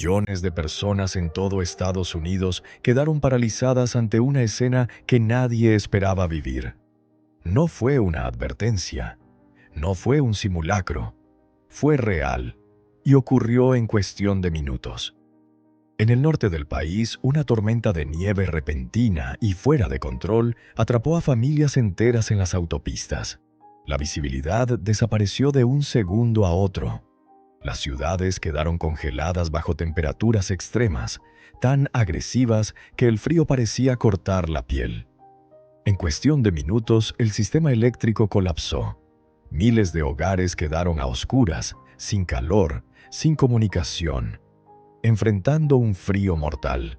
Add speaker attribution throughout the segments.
Speaker 1: Millones de personas en todo Estados Unidos quedaron paralizadas ante una escena que nadie esperaba vivir. No fue una advertencia, no fue un simulacro, fue real y ocurrió en cuestión de minutos. En el norte del país, una tormenta de nieve repentina y fuera de control atrapó a familias enteras en las autopistas. La visibilidad desapareció de un segundo a otro. Las ciudades quedaron congeladas bajo temperaturas extremas, tan agresivas que el frío parecía cortar la piel. En cuestión de minutos, el sistema eléctrico colapsó. Miles de hogares quedaron a oscuras, sin calor, sin comunicación, enfrentando un frío mortal.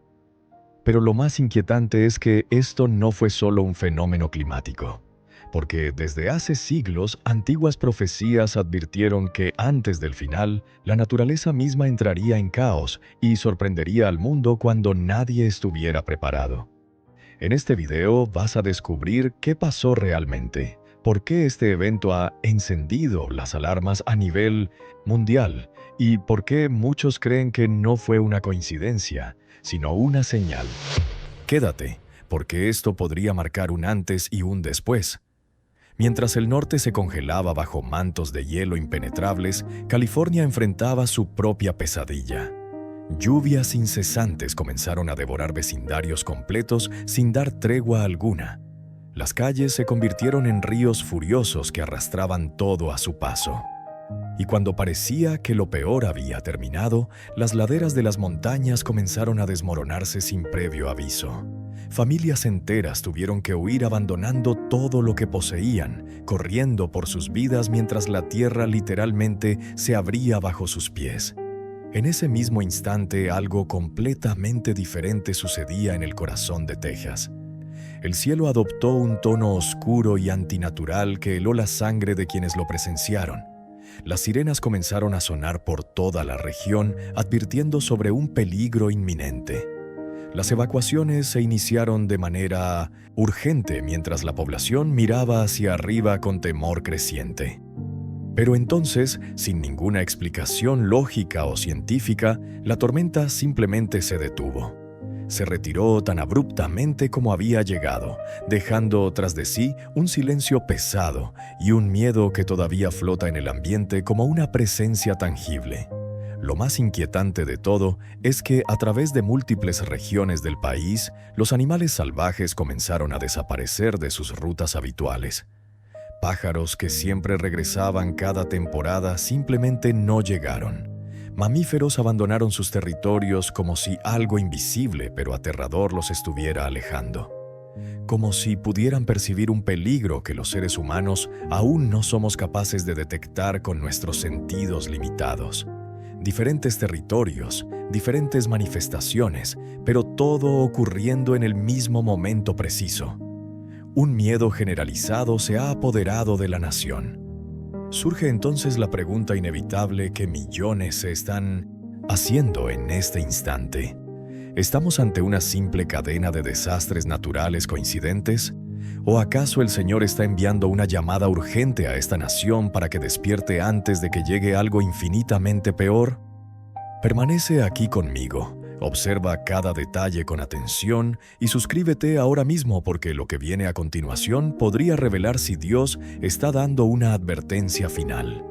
Speaker 1: Pero lo más inquietante es que esto no fue solo un fenómeno climático, porque desde hace siglos antiguas profecías advirtieron que antes del final, la naturaleza misma entraría en caos y sorprendería al mundo cuando nadie estuviera preparado. En este video vas a descubrir qué pasó realmente, por qué este evento ha encendido las alarmas a nivel mundial y por qué muchos creen que no fue una coincidencia, sino una señal. Quédate, porque esto podría marcar un antes y un después. Mientras el norte se congelaba bajo mantos de hielo impenetrables, California enfrentaba su propia pesadilla. Lluvias incesantes comenzaron a devorar vecindarios completos sin dar tregua alguna. Las calles se convirtieron en ríos furiosos que arrastraban todo a su paso. Y cuando parecía que lo peor había terminado, las laderas de las montañas comenzaron a desmoronarse sin previo aviso. Familias enteras tuvieron que huir abandonando todo lo que poseían, corriendo por sus vidas mientras la tierra literalmente se abría bajo sus pies. En ese mismo instante, algo completamente diferente sucedía en el corazón de Texas. El cielo adoptó un tono oscuro y antinatural que heló la sangre de quienes lo presenciaron. Las sirenas comenzaron a sonar por toda la región, advirtiendo sobre un peligro inminente. Las evacuaciones se iniciaron de manera urgente mientras la población miraba hacia arriba con temor creciente. Pero entonces, sin ninguna explicación lógica o científica, la tormenta simplemente se detuvo. Se retiró tan abruptamente como había llegado, dejando tras de sí un silencio pesado y un miedo que todavía flota en el ambiente como una presencia tangible. Lo más inquietante de todo es que a través de múltiples regiones del país, los animales salvajes comenzaron a desaparecer de sus rutas habituales. Pájaros que siempre regresaban cada temporada simplemente no llegaron. Mamíferos abandonaron sus territorios como si algo invisible pero aterrador los estuviera alejando. Como si pudieran percibir un peligro que los seres humanos aún no somos capaces de detectar con nuestros sentidos limitados. Diferentes territorios, diferentes manifestaciones, pero todo ocurriendo en el mismo momento preciso. Un miedo generalizado se ha apoderado de la nación. Surge entonces la pregunta inevitable que millones se están haciendo en este instante. ¿Estamos ante una simple cadena de desastres naturales coincidentes? ¿O acaso el Señor está enviando una llamada urgente a esta nación para que despierte antes de que llegue algo infinitamente peor? Permanece aquí conmigo. Observa cada detalle con atención y suscríbete ahora mismo porque lo que viene a continuación podría revelar si Dios está dando una advertencia final.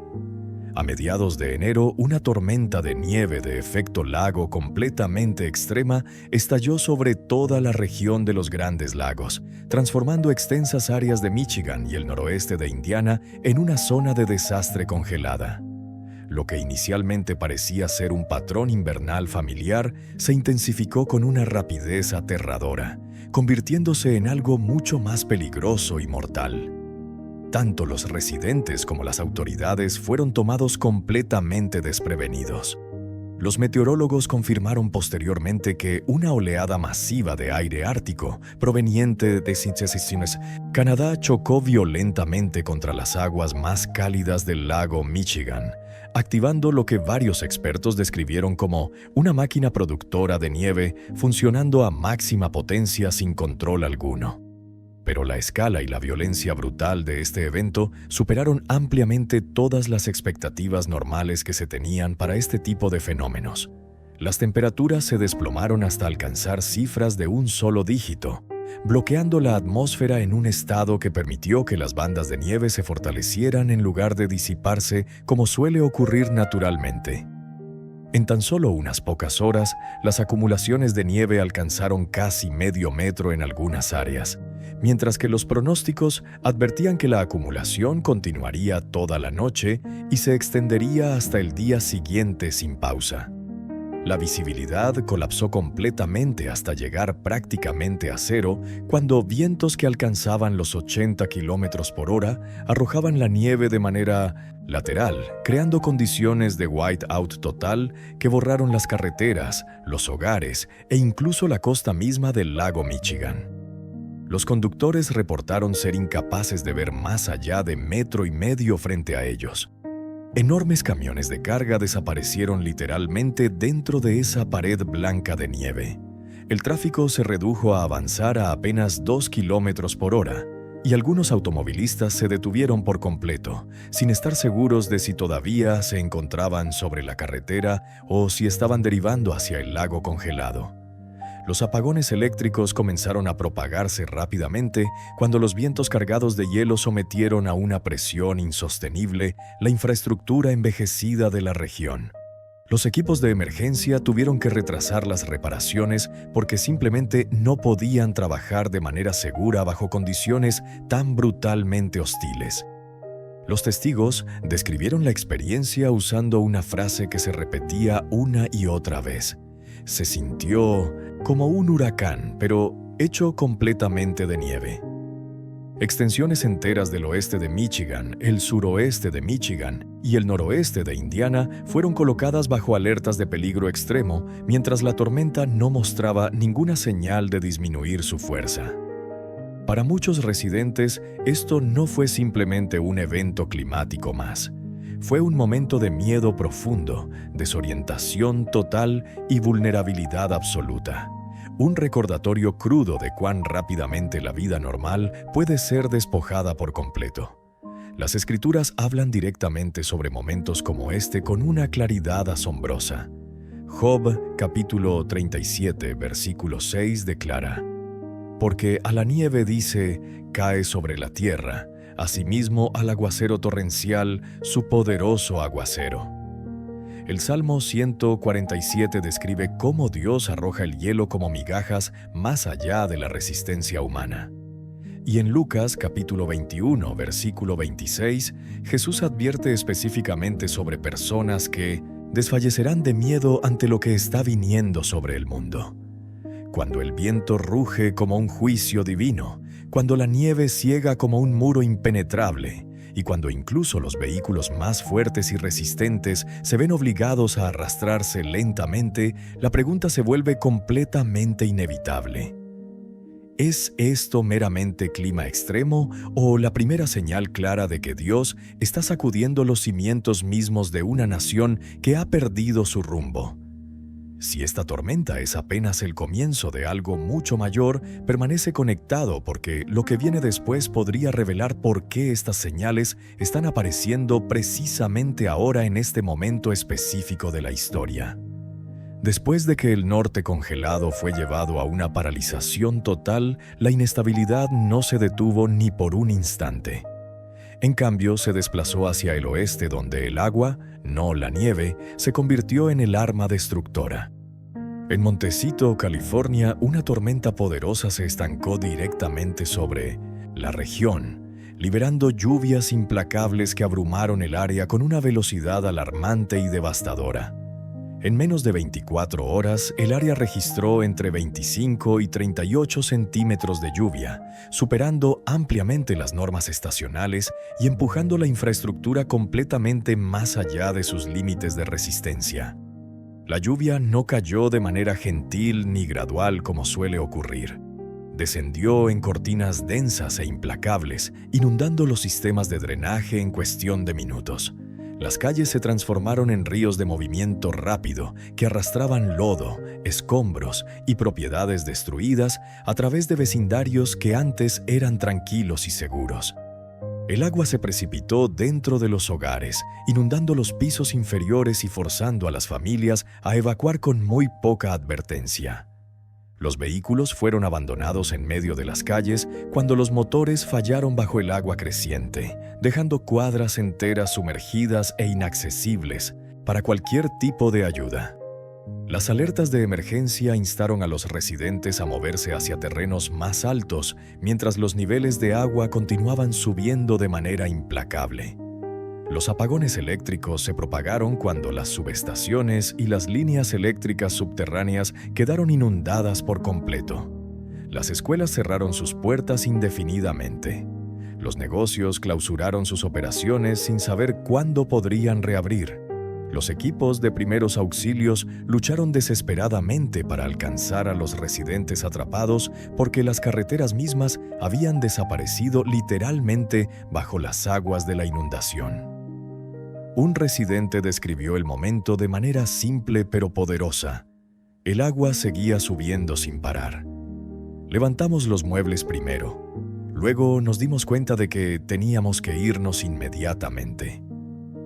Speaker 1: A mediados de enero, una tormenta de nieve de efecto lago completamente extrema estalló sobre toda la región de los Grandes Lagos, transformando extensas áreas de Michigan y el noroeste de Indiana en una zona de desastre congelada. Lo que inicialmente parecía ser un patrón invernal familiar se intensificó con una rapidez aterradora, convirtiéndose en algo mucho más peligroso y mortal. Tanto los residentes como las autoridades fueron tomados completamente desprevenidos. Los meteorólogos confirmaron posteriormente que una oleada masiva de aire ártico proveniente de Canadá chocó violentamente contra las aguas más cálidas del lago Michigan, activando lo que varios expertos describieron como una máquina productora de nieve funcionando a máxima potencia sin control alguno. Pero la escala y la violencia brutal de este evento superaron ampliamente todas las expectativas normales que se tenían para este tipo de fenómenos. Las temperaturas se desplomaron hasta alcanzar cifras de un solo dígito, bloqueando la atmósfera en un estado que permitió que las bandas de nieve se fortalecieran en lugar de disiparse como suele ocurrir naturalmente. En tan solo unas pocas horas, las acumulaciones de nieve alcanzaron casi medio metro en algunas áreas, mientras que los pronósticos advertían que la acumulación continuaría toda la noche y se extendería hasta el día siguiente sin pausa. La visibilidad colapsó completamente hasta llegar prácticamente a cero cuando vientos que alcanzaban los 80 kilómetros por hora arrojaban la nieve de manera lateral, creando condiciones de whiteout total que borraron las carreteras, los hogares e incluso la costa misma del lago Michigan. Los conductores reportaron ser incapaces de ver más allá de metro y medio frente a ellos. Enormes camiones de carga desaparecieron literalmente dentro de esa pared blanca de nieve. El tráfico se redujo a avanzar a apenas 2 kilómetros por hora, y algunos automovilistas se detuvieron por completo, sin estar seguros de si todavía se encontraban sobre la carretera o si estaban derivando hacia el lago congelado. Los apagones eléctricos comenzaron a propagarse rápidamente cuando los vientos cargados de hielo sometieron a una presión insostenible la infraestructura envejecida de la región. Los equipos de emergencia tuvieron que retrasar las reparaciones porque simplemente no podían trabajar de manera segura bajo condiciones tan brutalmente hostiles. Los testigos describieron la experiencia usando una frase que se repetía una y otra vez. Se sintió como un huracán, pero hecho completamente de nieve. Extensiones enteras del oeste de Michigan, el suroeste de Michigan y el noroeste de Indiana fueron colocadas bajo alertas de peligro extremo, mientras la tormenta no mostraba ninguna señal de disminuir su fuerza. Para muchos residentes, esto no fue simplemente un evento climático más. Fue un momento de miedo profundo, desorientación total y vulnerabilidad absoluta. Un recordatorio crudo de cuán rápidamente la vida normal puede ser despojada por completo. Las Escrituras hablan directamente sobre momentos como este con una claridad asombrosa. Job, capítulo 37, versículo 6 declara: «Porque a la nieve dice, cae sobre la tierra, asimismo al aguacero torrencial, su poderoso aguacero». El Salmo 147 describe cómo Dios arroja el hielo como migajas más allá de la resistencia humana. Y en Lucas capítulo 21, versículo 26, Jesús advierte específicamente sobre personas que desfallecerán de miedo ante lo que está viniendo sobre el mundo. Cuando el viento ruge como un juicio divino, cuando la nieve ciega como un muro impenetrable, y cuando incluso los vehículos más fuertes y resistentes se ven obligados a arrastrarse lentamente, la pregunta se vuelve completamente inevitable. ¿Es esto meramente clima extremo o la primera señal clara de que Dios está sacudiendo los cimientos mismos de una nación que ha perdido su rumbo? Si esta tormenta es apenas el comienzo de algo mucho mayor, permanece conectado porque lo que viene después podría revelar por qué estas señales están apareciendo precisamente ahora en este momento específico de la historia. Después de que el norte congelado fue llevado a una paralización total, la inestabilidad no se detuvo ni por un instante. En cambio, se desplazó hacia el oeste donde el agua, no la nieve, se convirtió en el arma destructora. En Montecito, California, una tormenta poderosa se estancó directamente sobre la región, liberando lluvias implacables que abrumaron el área con una velocidad alarmante y devastadora. En menos de 24 horas, el área registró entre 25 y 38 centímetros de lluvia, superando ampliamente las normas estacionales y empujando la infraestructura completamente más allá de sus límites de resistencia. La lluvia no cayó de manera gentil ni gradual como suele ocurrir. Descendió en cortinas densas e implacables, inundando los sistemas de drenaje en cuestión de minutos. Las calles se transformaron en ríos de movimiento rápido que arrastraban lodo, escombros y propiedades destruidas a través de vecindarios que antes eran tranquilos y seguros. El agua se precipitó dentro de los hogares, inundando los pisos inferiores y forzando a las familias a evacuar con muy poca advertencia. Los vehículos fueron abandonados en medio de las calles cuando los motores fallaron bajo el agua creciente, dejando cuadras enteras sumergidas e inaccesibles para cualquier tipo de ayuda. Las alertas de emergencia instaron a los residentes a moverse hacia terrenos más altos mientras los niveles de agua continuaban subiendo de manera implacable. Los apagones eléctricos se propagaron cuando las subestaciones y las líneas eléctricas subterráneas quedaron inundadas por completo. Las escuelas cerraron sus puertas indefinidamente. Los negocios clausuraron sus operaciones sin saber cuándo podrían reabrir. Los equipos de primeros auxilios lucharon desesperadamente para alcanzar a los residentes atrapados porque las carreteras mismas habían desaparecido literalmente bajo las aguas de la inundación. Un residente describió el momento de manera simple pero poderosa. El agua seguía subiendo sin parar. Levantamos los muebles primero. Luego nos dimos cuenta de que teníamos que irnos inmediatamente.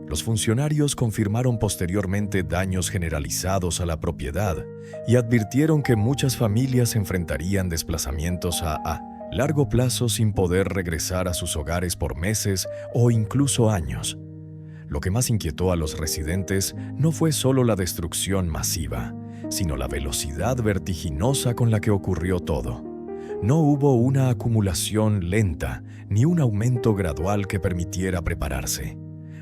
Speaker 1: Los funcionarios confirmaron posteriormente daños generalizados a la propiedad y advirtieron que muchas familias enfrentarían desplazamientos a largo plazo sin poder regresar a sus hogares por meses o incluso años. Lo que más inquietó a los residentes no fue solo la destrucción masiva, sino la velocidad vertiginosa con la que ocurrió todo. No hubo una acumulación lenta ni un aumento gradual que permitiera prepararse.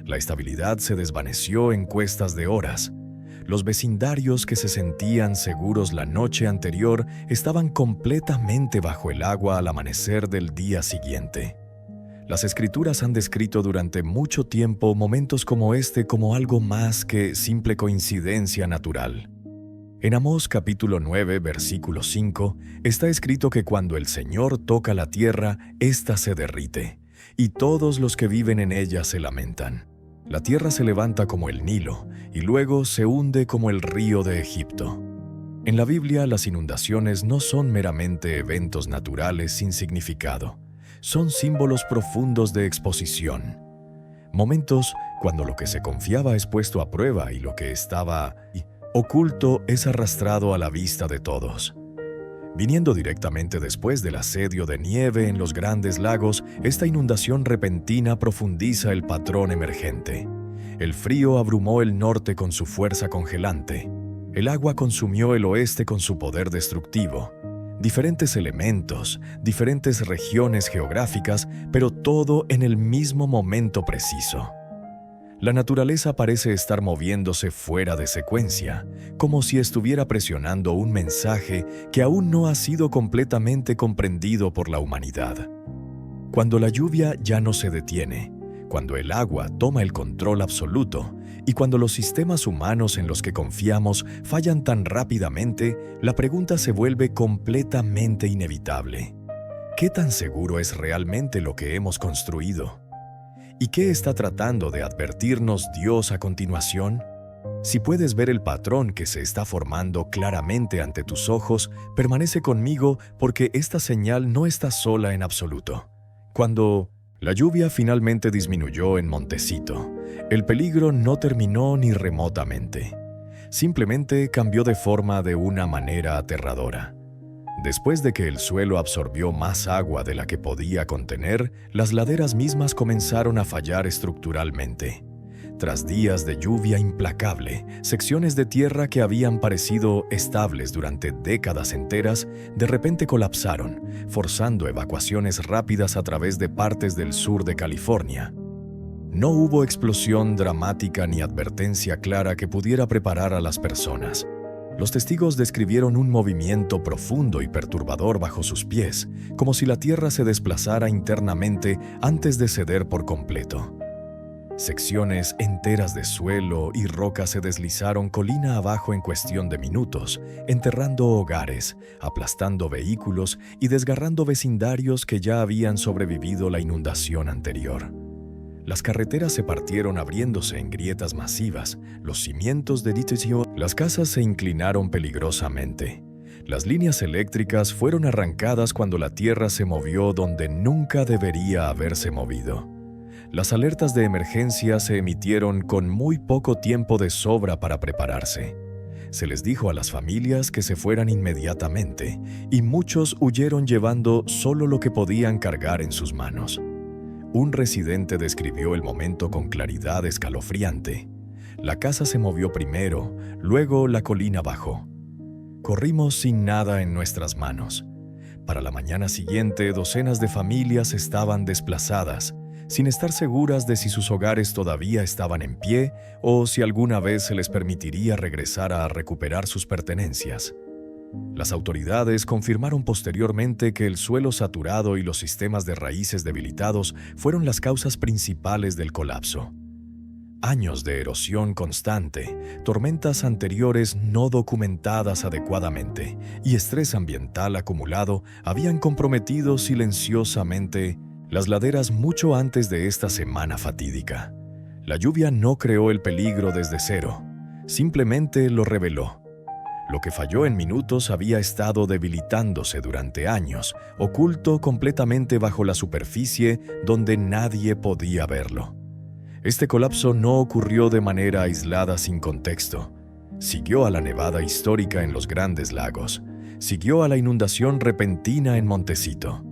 Speaker 1: La estabilidad se desvaneció en cuestas de horas. Los vecindarios que se sentían seguros la noche anterior estaban completamente bajo el agua al amanecer del día siguiente. Las Escrituras han descrito durante mucho tiempo momentos como este como algo más que simple coincidencia natural. En Amós capítulo 9, versículo 5, está escrito que cuando el Señor toca la tierra, ésta se derrite, y todos los que viven en ella se lamentan. La tierra se levanta como el Nilo, y luego se hunde como el río de Egipto. En la Biblia, las inundaciones no son meramente eventos naturales sin significado. Son símbolos profundos de exposición. Momentos cuando lo que se confiaba es puesto a prueba y lo que estaba oculto es arrastrado a la vista de todos. Viniendo directamente después del asedio de nieve en los Grandes Lagos, esta inundación repentina profundiza el patrón emergente. El frío abrumó el norte con su fuerza congelante. El agua consumió el oeste con su poder destructivo. Diferentes elementos, diferentes regiones geográficas, pero todo en el mismo momento preciso. La naturaleza parece estar moviéndose fuera de secuencia, como si estuviera presionando un mensaje que aún no ha sido completamente comprendido por la humanidad. Cuando la lluvia ya no se detiene, cuando el agua toma el control absoluto y cuando los sistemas humanos en los que confiamos fallan tan rápidamente, la pregunta se vuelve completamente inevitable. ¿Qué tan seguro es realmente lo que hemos construido? ¿Y qué está tratando de advertirnos Dios a continuación? Si puedes ver el patrón que se está formando claramente ante tus ojos, permanece conmigo porque esta señal no está sola en absoluto. Cuando la lluvia finalmente disminuyó en Montecito, el peligro no terminó ni remotamente. Simplemente cambió de forma de una manera aterradora. Después de que el suelo absorbió más agua de la que podía contener, las laderas mismas comenzaron a fallar estructuralmente. Tras días de lluvia implacable, secciones de tierra que habían parecido estables durante décadas enteras, de repente colapsaron, forzando evacuaciones rápidas a través de partes del sur de California. No hubo explosión dramática ni advertencia clara que pudiera preparar a las personas. Los testigos describieron un movimiento profundo y perturbador bajo sus pies, como si la tierra se desplazara internamente antes de ceder por completo. Secciones enteras de suelo y roca se deslizaron colina abajo en cuestión de minutos, enterrando hogares, aplastando vehículos y desgarrando vecindarios que ya habían sobrevivido la inundación anterior. Las carreteras se partieron abriéndose en grietas masivas, los cimientos de las casas se inclinaron peligrosamente. Las líneas eléctricas fueron arrancadas cuando la tierra se movió donde nunca debería haberse movido. Las alertas de emergencia se emitieron con muy poco tiempo de sobra para prepararse. Se les dijo a las familias que se fueran inmediatamente, y muchos huyeron llevando solo lo que podían cargar en sus manos. Un residente describió el momento con claridad escalofriante. La casa se movió primero, luego la colina bajó. Corrimos sin nada en nuestras manos. Para la mañana siguiente, docenas de familias estaban desplazadas, sin estar seguras de si sus hogares todavía estaban en pie o si alguna vez se les permitiría regresar a recuperar sus pertenencias. Las autoridades confirmaron posteriormente que el suelo saturado y los sistemas de raíces debilitados fueron las causas principales del colapso. Años de erosión constante, tormentas anteriores no documentadas adecuadamente y estrés ambiental acumulado habían comprometido silenciosamente las laderas mucho antes de esta semana fatídica. La lluvia no creó el peligro desde cero, simplemente lo reveló. Lo que falló en minutos había estado debilitándose durante años, oculto completamente bajo la superficie donde nadie podía verlo. Este colapso no ocurrió de manera aislada sin contexto. Siguió a la nevada histórica en los Grandes Lagos. Siguió a la inundación repentina en Montecito.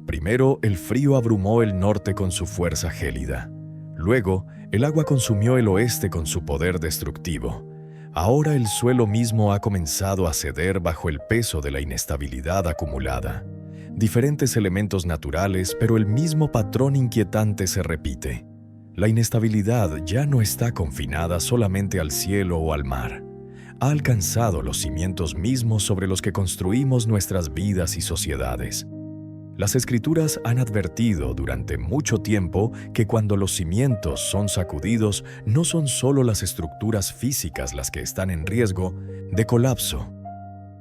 Speaker 1: Primero, el frío abrumó el norte con su fuerza gélida. Luego, el agua consumió el oeste con su poder destructivo. Ahora el suelo mismo ha comenzado a ceder bajo el peso de la inestabilidad acumulada. Diferentes elementos naturales, pero el mismo patrón inquietante se repite. La inestabilidad ya no está confinada solamente al cielo o al mar. Ha alcanzado los cimientos mismos sobre los que construimos nuestras vidas y sociedades. Las Escrituras han advertido durante mucho tiempo que cuando los cimientos son sacudidos, no son solo las estructuras físicas las que están en riesgo de colapso.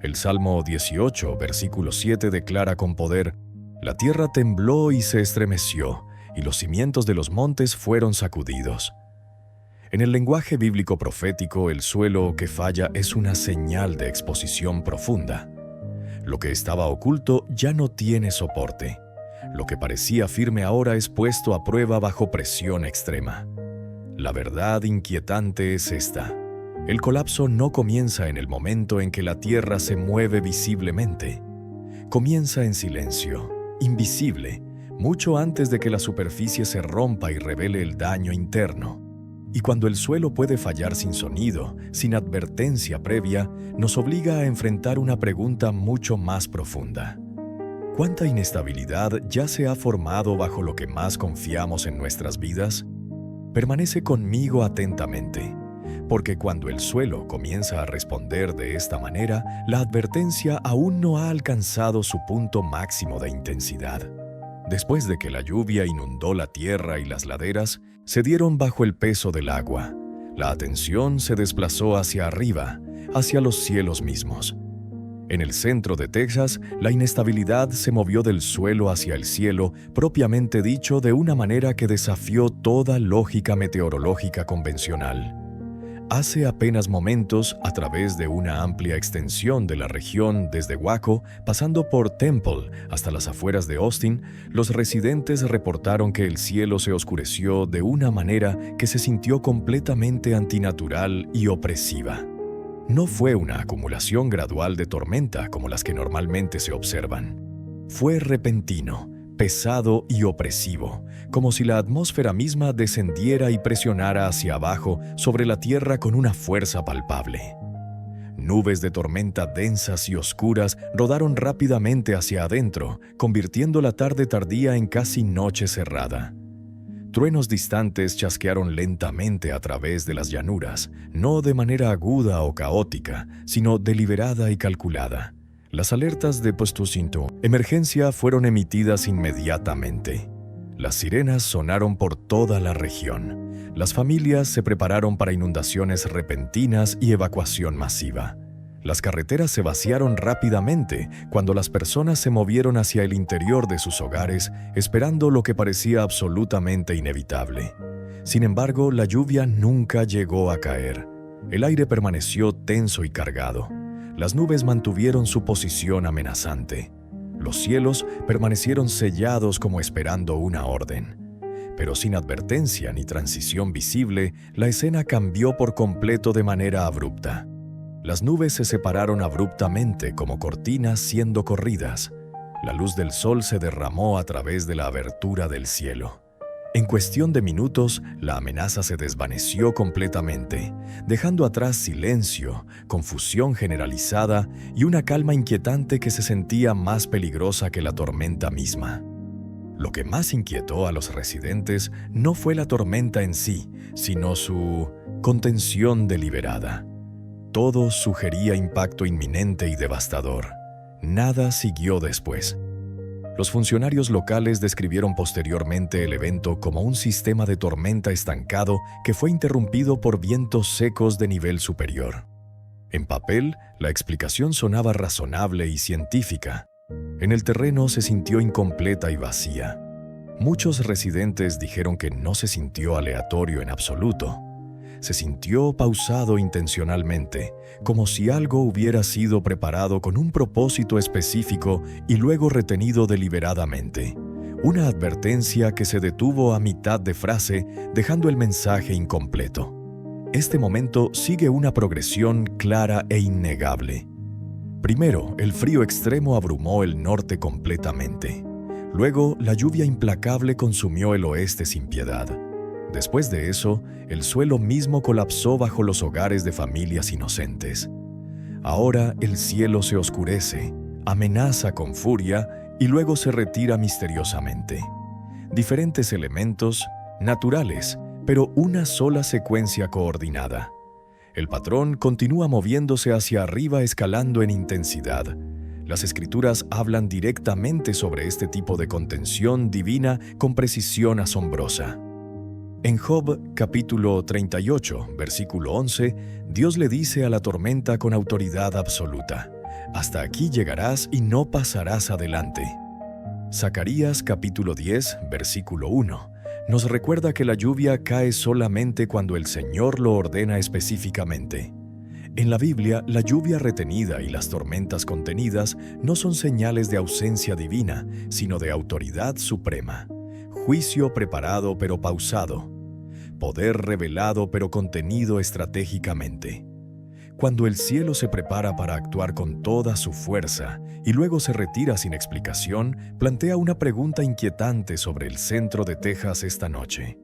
Speaker 1: El Salmo 18, versículo 7 declara con poder: «La tierra tembló y se estremeció, y los cimientos de los montes fueron sacudidos». En el lenguaje bíblico profético, el suelo que falla es una señal de exposición profunda. Lo que estaba oculto ya no tiene soporte. Lo que parecía firme ahora es puesto a prueba bajo presión extrema. La verdad inquietante es esta: el colapso no comienza en el momento en que la tierra se mueve visiblemente. Comienza en silencio, invisible, mucho antes de que la superficie se rompa y revele el daño interno. Y cuando el suelo puede fallar sin sonido, sin advertencia previa, nos obliga a enfrentar una pregunta mucho más profunda. ¿Cuánta inestabilidad ya se ha formado bajo lo que más confiamos en nuestras vidas? Permanece conmigo atentamente, porque cuando el suelo comienza a responder de esta manera, la advertencia aún no ha alcanzado su punto máximo de intensidad. Después de que la lluvia inundó la tierra y las laderas, cedieron bajo el peso del agua. La atención se desplazó hacia arriba, hacia los cielos mismos. En el centro de Texas, la inestabilidad se movió del suelo hacia el cielo, propiamente dicho, de una manera que desafió toda lógica meteorológica convencional. Hace apenas momentos, a través de una amplia extensión de la región desde Waco, pasando por Temple hasta las afueras de Austin, los residentes reportaron que el cielo se oscureció de una manera que se sintió completamente antinatural y opresiva. No fue una acumulación gradual de tormenta como las que normalmente se observan. Fue repentino, pesado y opresivo, como si la atmósfera misma descendiera y presionara hacia abajo sobre la tierra con una fuerza palpable. Nubes de tormenta densas y oscuras rodaron rápidamente hacia adentro, convirtiendo la tarde tardía en casi noche cerrada. Truenos distantes chasquearon lentamente a través de las llanuras, no de manera aguda o caótica, sino deliberada y calculada. Las alertas de emergencia fueron emitidas inmediatamente. Las sirenas sonaron por toda la región. Las familias se prepararon para inundaciones repentinas y evacuación masiva. Las carreteras se vaciaron rápidamente cuando las personas se movieron hacia el interior de sus hogares, esperando lo que parecía absolutamente inevitable. Sin embargo, la lluvia nunca llegó a caer. El aire permaneció tenso y cargado. Las nubes mantuvieron su posición amenazante. Los cielos permanecieron sellados como esperando una orden. Pero sin advertencia ni transición visible, la escena cambió por completo de manera abrupta. Las nubes se separaron abruptamente como cortinas siendo corridas. La luz del sol se derramó a través de la abertura del cielo. En cuestión de minutos, la amenaza se desvaneció completamente, dejando atrás silencio, confusión generalizada y una calma inquietante que se sentía más peligrosa que la tormenta misma. Lo que más inquietó a los residentes no fue la tormenta en sí, sino su contención deliberada. Todo sugería impacto inminente y devastador. Nada siguió después. Los funcionarios locales describieron posteriormente el evento como un sistema de tormenta estancado que fue interrumpido por vientos secos de nivel superior. En papel, la explicación sonaba razonable y científica. En el terreno se sintió incompleta y vacía. Muchos residentes dijeron que no se sintió aleatorio en absoluto. Se sintió pausado intencionalmente, como si algo hubiera sido preparado con un propósito específico y luego retenido deliberadamente. Una advertencia que se detuvo a mitad de frase, dejando el mensaje incompleto. Este momento sigue una progresión clara e innegable. Primero, el frío extremo abrumó el norte completamente. Luego, la lluvia implacable consumió el oeste sin piedad. Después de eso, el suelo mismo colapsó bajo los hogares de familias inocentes. Ahora el cielo se oscurece, amenaza con furia y luego se retira misteriosamente. Diferentes elementos, naturales, pero una sola secuencia coordinada. El patrón continúa moviéndose hacia arriba escalando en intensidad. Las Escrituras hablan directamente sobre este tipo de contención divina con precisión asombrosa. En Job, capítulo 38, versículo 11, Dios le dice a la tormenta con autoridad absoluta: «Hasta aquí llegarás y no pasarás adelante». Zacarías, capítulo 10, versículo 1, nos recuerda que la lluvia cae solamente cuando el Señor lo ordena específicamente. En la Biblia, la lluvia retenida y las tormentas contenidas no son señales de ausencia divina, sino de autoridad suprema. Juicio preparado pero pausado. Poder revelado pero contenido estratégicamente. Cuando el cielo se prepara para actuar con toda su fuerza y luego se retira sin explicación, plantea una pregunta inquietante sobre el centro de Texas esta noche.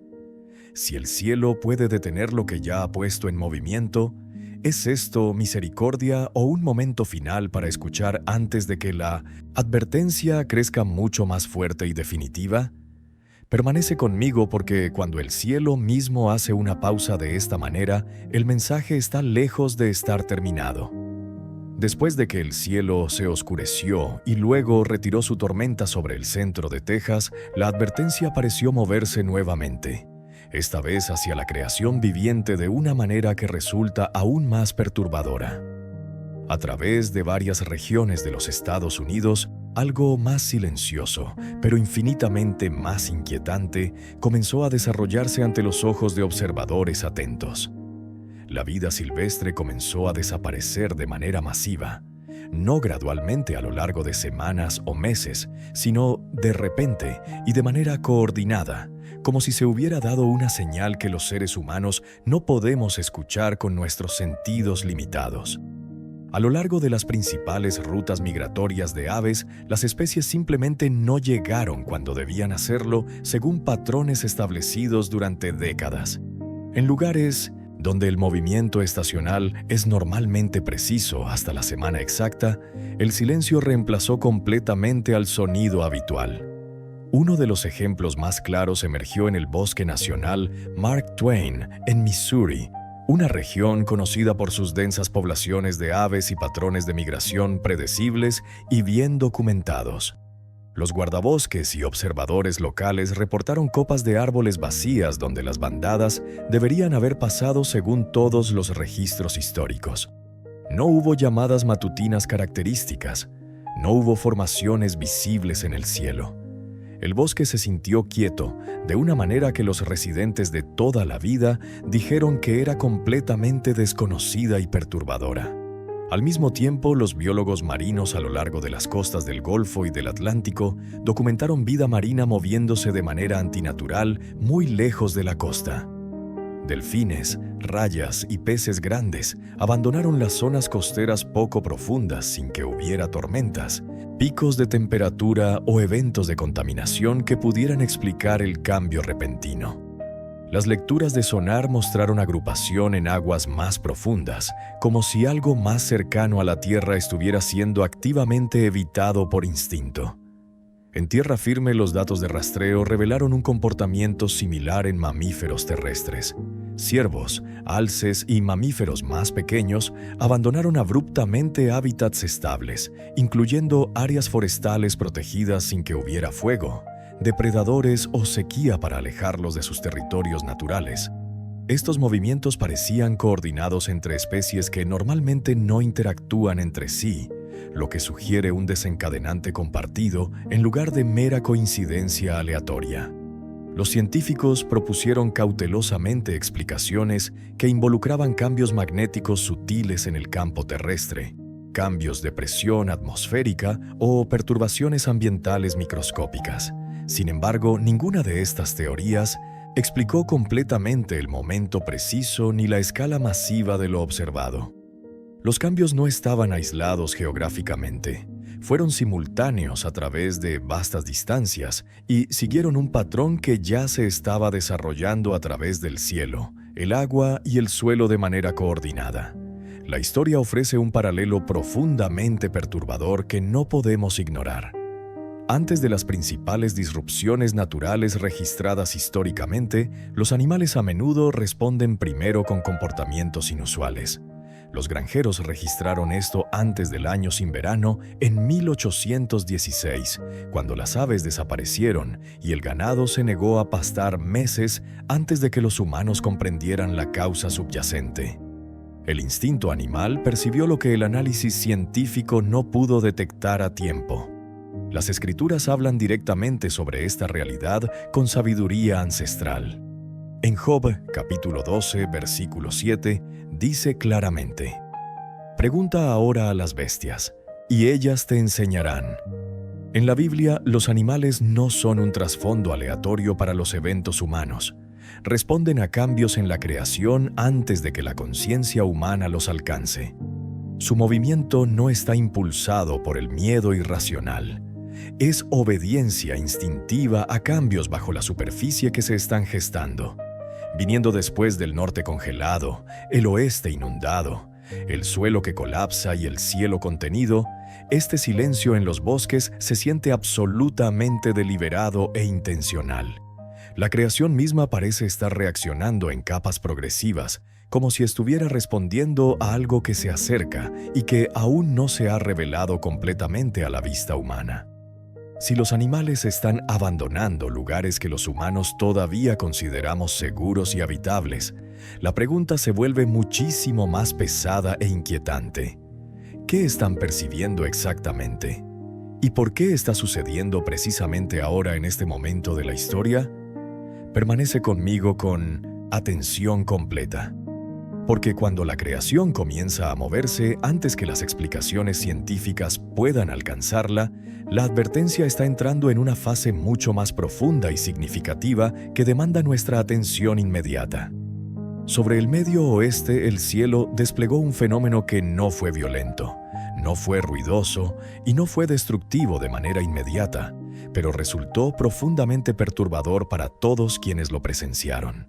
Speaker 1: Si el cielo puede detener lo que ya ha puesto en movimiento, ¿es esto misericordia o un momento final para escuchar antes de que la advertencia crezca mucho más fuerte y definitiva? Permanece conmigo porque cuando el cielo mismo hace una pausa de esta manera, el mensaje está lejos de estar terminado. Después de que el cielo se oscureció y luego retiró su tormenta sobre el centro de Texas, la advertencia pareció moverse nuevamente, esta vez hacia la creación viviente de una manera que resulta aún más perturbadora. A través de varias regiones de los Estados Unidos, algo más silencioso, pero infinitamente más inquietante, comenzó a desarrollarse ante los ojos de observadores atentos. La vida silvestre comenzó a desaparecer de manera masiva, no gradualmente a lo largo de semanas o meses, sino de repente y de manera coordinada, como si se hubiera dado una señal que los seres humanos no podemos escuchar con nuestros sentidos limitados. A lo largo de las principales rutas migratorias de aves, las especies simplemente no llegaron cuando debían hacerlo según patrones establecidos durante décadas. En lugares donde el movimiento estacional es normalmente preciso hasta la semana exacta, el silencio reemplazó completamente al sonido habitual. Uno de los ejemplos más claros emergió en el Bosque Nacional Mark Twain, en Missouri, una región conocida por sus densas poblaciones de aves y patrones de migración predecibles y bien documentados. Los guardabosques y observadores locales reportaron copas de árboles vacías donde las bandadas deberían haber pasado según todos los registros históricos. No hubo llamadas matutinas características, no hubo formaciones visibles en el cielo. El bosque se sintió quieto, de una manera que los residentes de toda la vida dijeron que era completamente desconocida y perturbadora. Al mismo tiempo, los biólogos marinos a lo largo de las costas del Golfo y del Atlántico documentaron vida marina moviéndose de manera antinatural muy lejos de la costa. Delfines, rayas y peces grandes abandonaron las zonas costeras poco profundas sin que hubiera tormentas, picos de temperatura o eventos de contaminación que pudieran explicar el cambio repentino. Las lecturas de sonar mostraron agrupación en aguas más profundas, como si algo más cercano a la Tierra estuviera siendo activamente evitado por instinto. En tierra firme, los datos de rastreo revelaron un comportamiento similar en mamíferos terrestres. Ciervos, alces y mamíferos más pequeños abandonaron abruptamente hábitats estables, incluyendo áreas forestales protegidas sin que hubiera fuego, depredadores o sequía para alejarlos de sus territorios naturales. Estos movimientos parecían coordinados entre especies que normalmente no interactúan entre sí, lo que sugiere un desencadenante compartido en lugar de mera coincidencia aleatoria. Los científicos propusieron cautelosamente explicaciones que involucraban cambios magnéticos sutiles en el campo terrestre, cambios de presión atmosférica o perturbaciones ambientales microscópicas. Sin embargo, ninguna de estas teorías explicó completamente el momento preciso ni la escala masiva de lo observado. Los cambios no estaban aislados geográficamente, fueron simultáneos a través de vastas distancias y siguieron un patrón que ya se estaba desarrollando a través del cielo, el agua y el suelo de manera coordinada. La historia ofrece un paralelo profundamente perturbador que no podemos ignorar. Antes de las principales disrupciones naturales registradas históricamente, los animales a menudo responden primero con comportamientos inusuales. Los granjeros registraron esto antes del año sin verano en 1816, cuando las aves desaparecieron y el ganado se negó a pastar meses antes de que los humanos comprendieran la causa subyacente. El instinto animal percibió lo que el análisis científico no pudo detectar a tiempo. Las escrituras hablan directamente sobre esta realidad con sabiduría ancestral. En Job, capítulo 12, versículo 7, dice claramente: «Pregunta ahora a las bestias, y ellas te enseñarán». En la Biblia, los animales no son un trasfondo aleatorio para los eventos humanos. Responden a cambios en la creación antes de que la conciencia humana los alcance. Su movimiento no está impulsado por el miedo irracional. Es obediencia instintiva a cambios bajo la superficie que se están gestando. Viniendo después del norte congelado, el oeste inundado, el suelo que colapsa y el cielo contenido, este silencio en los bosques se siente absolutamente deliberado e intencional. La creación misma parece estar reaccionando en capas progresivas, como si estuviera respondiendo a algo que se acerca y que aún no se ha revelado completamente a la vista humana. Si los animales están abandonando lugares que los humanos todavía consideramos seguros y habitables, la pregunta se vuelve muchísimo más pesada e inquietante. ¿Qué están percibiendo exactamente? ¿Y por qué está sucediendo precisamente ahora en este momento de la historia? Permanece conmigo con atención completa. Porque cuando la creación comienza a moverse antes que las explicaciones científicas puedan alcanzarla, la advertencia está entrando en una fase mucho más profunda y significativa que demanda nuestra atención inmediata. Sobre el Medio Oeste, el cielo desplegó un fenómeno que no fue violento, no fue ruidoso y no fue destructivo de manera inmediata, pero resultó profundamente perturbador para todos quienes lo presenciaron.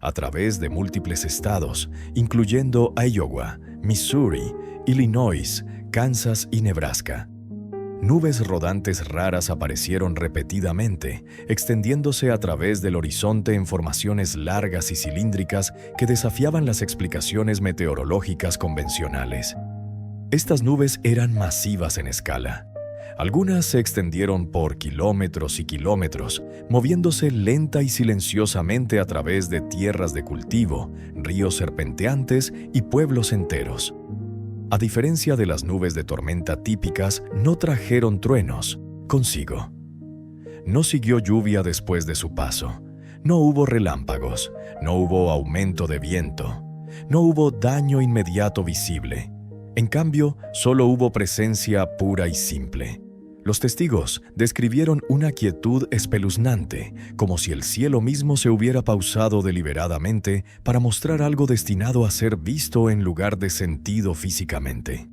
Speaker 1: A través de múltiples estados, incluyendo Iowa, Missouri, Illinois, Kansas y Nebraska. Nubes rodantes raras aparecieron repetidamente, extendiéndose a través del horizonte en formaciones largas y cilíndricas que desafiaban las explicaciones meteorológicas convencionales. Estas nubes eran masivas en escala. Algunas se extendieron por kilómetros y kilómetros, moviéndose lenta y silenciosamente a través de tierras de cultivo, ríos serpenteantes y pueblos enteros. A diferencia de las nubes de tormenta típicas, no trajeron truenos consigo. No siguió lluvia después de su paso. No hubo relámpagos, no hubo aumento de viento, no hubo daño inmediato visible. En cambio, solo hubo presencia pura y simple. Los testigos describieron una quietud espeluznante, como si el cielo mismo se hubiera pausado deliberadamente para mostrar algo destinado a ser visto en lugar de sentido físicamente.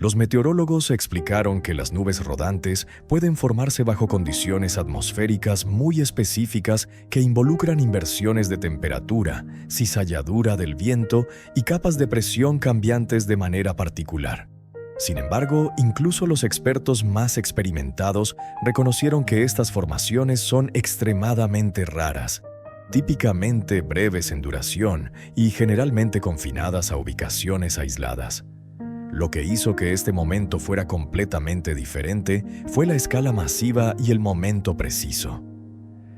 Speaker 1: Los meteorólogos explicaron que las nubes rodantes pueden formarse bajo condiciones atmosféricas muy específicas que involucran inversiones de temperatura, cizalladura del viento y capas de presión cambiantes de manera particular. Sin embargo, incluso los expertos más experimentados reconocieron que estas formaciones son extremadamente raras, típicamente breves en duración y generalmente confinadas a ubicaciones aisladas. Lo que hizo que este momento fuera completamente diferente fue la escala masiva y el momento preciso.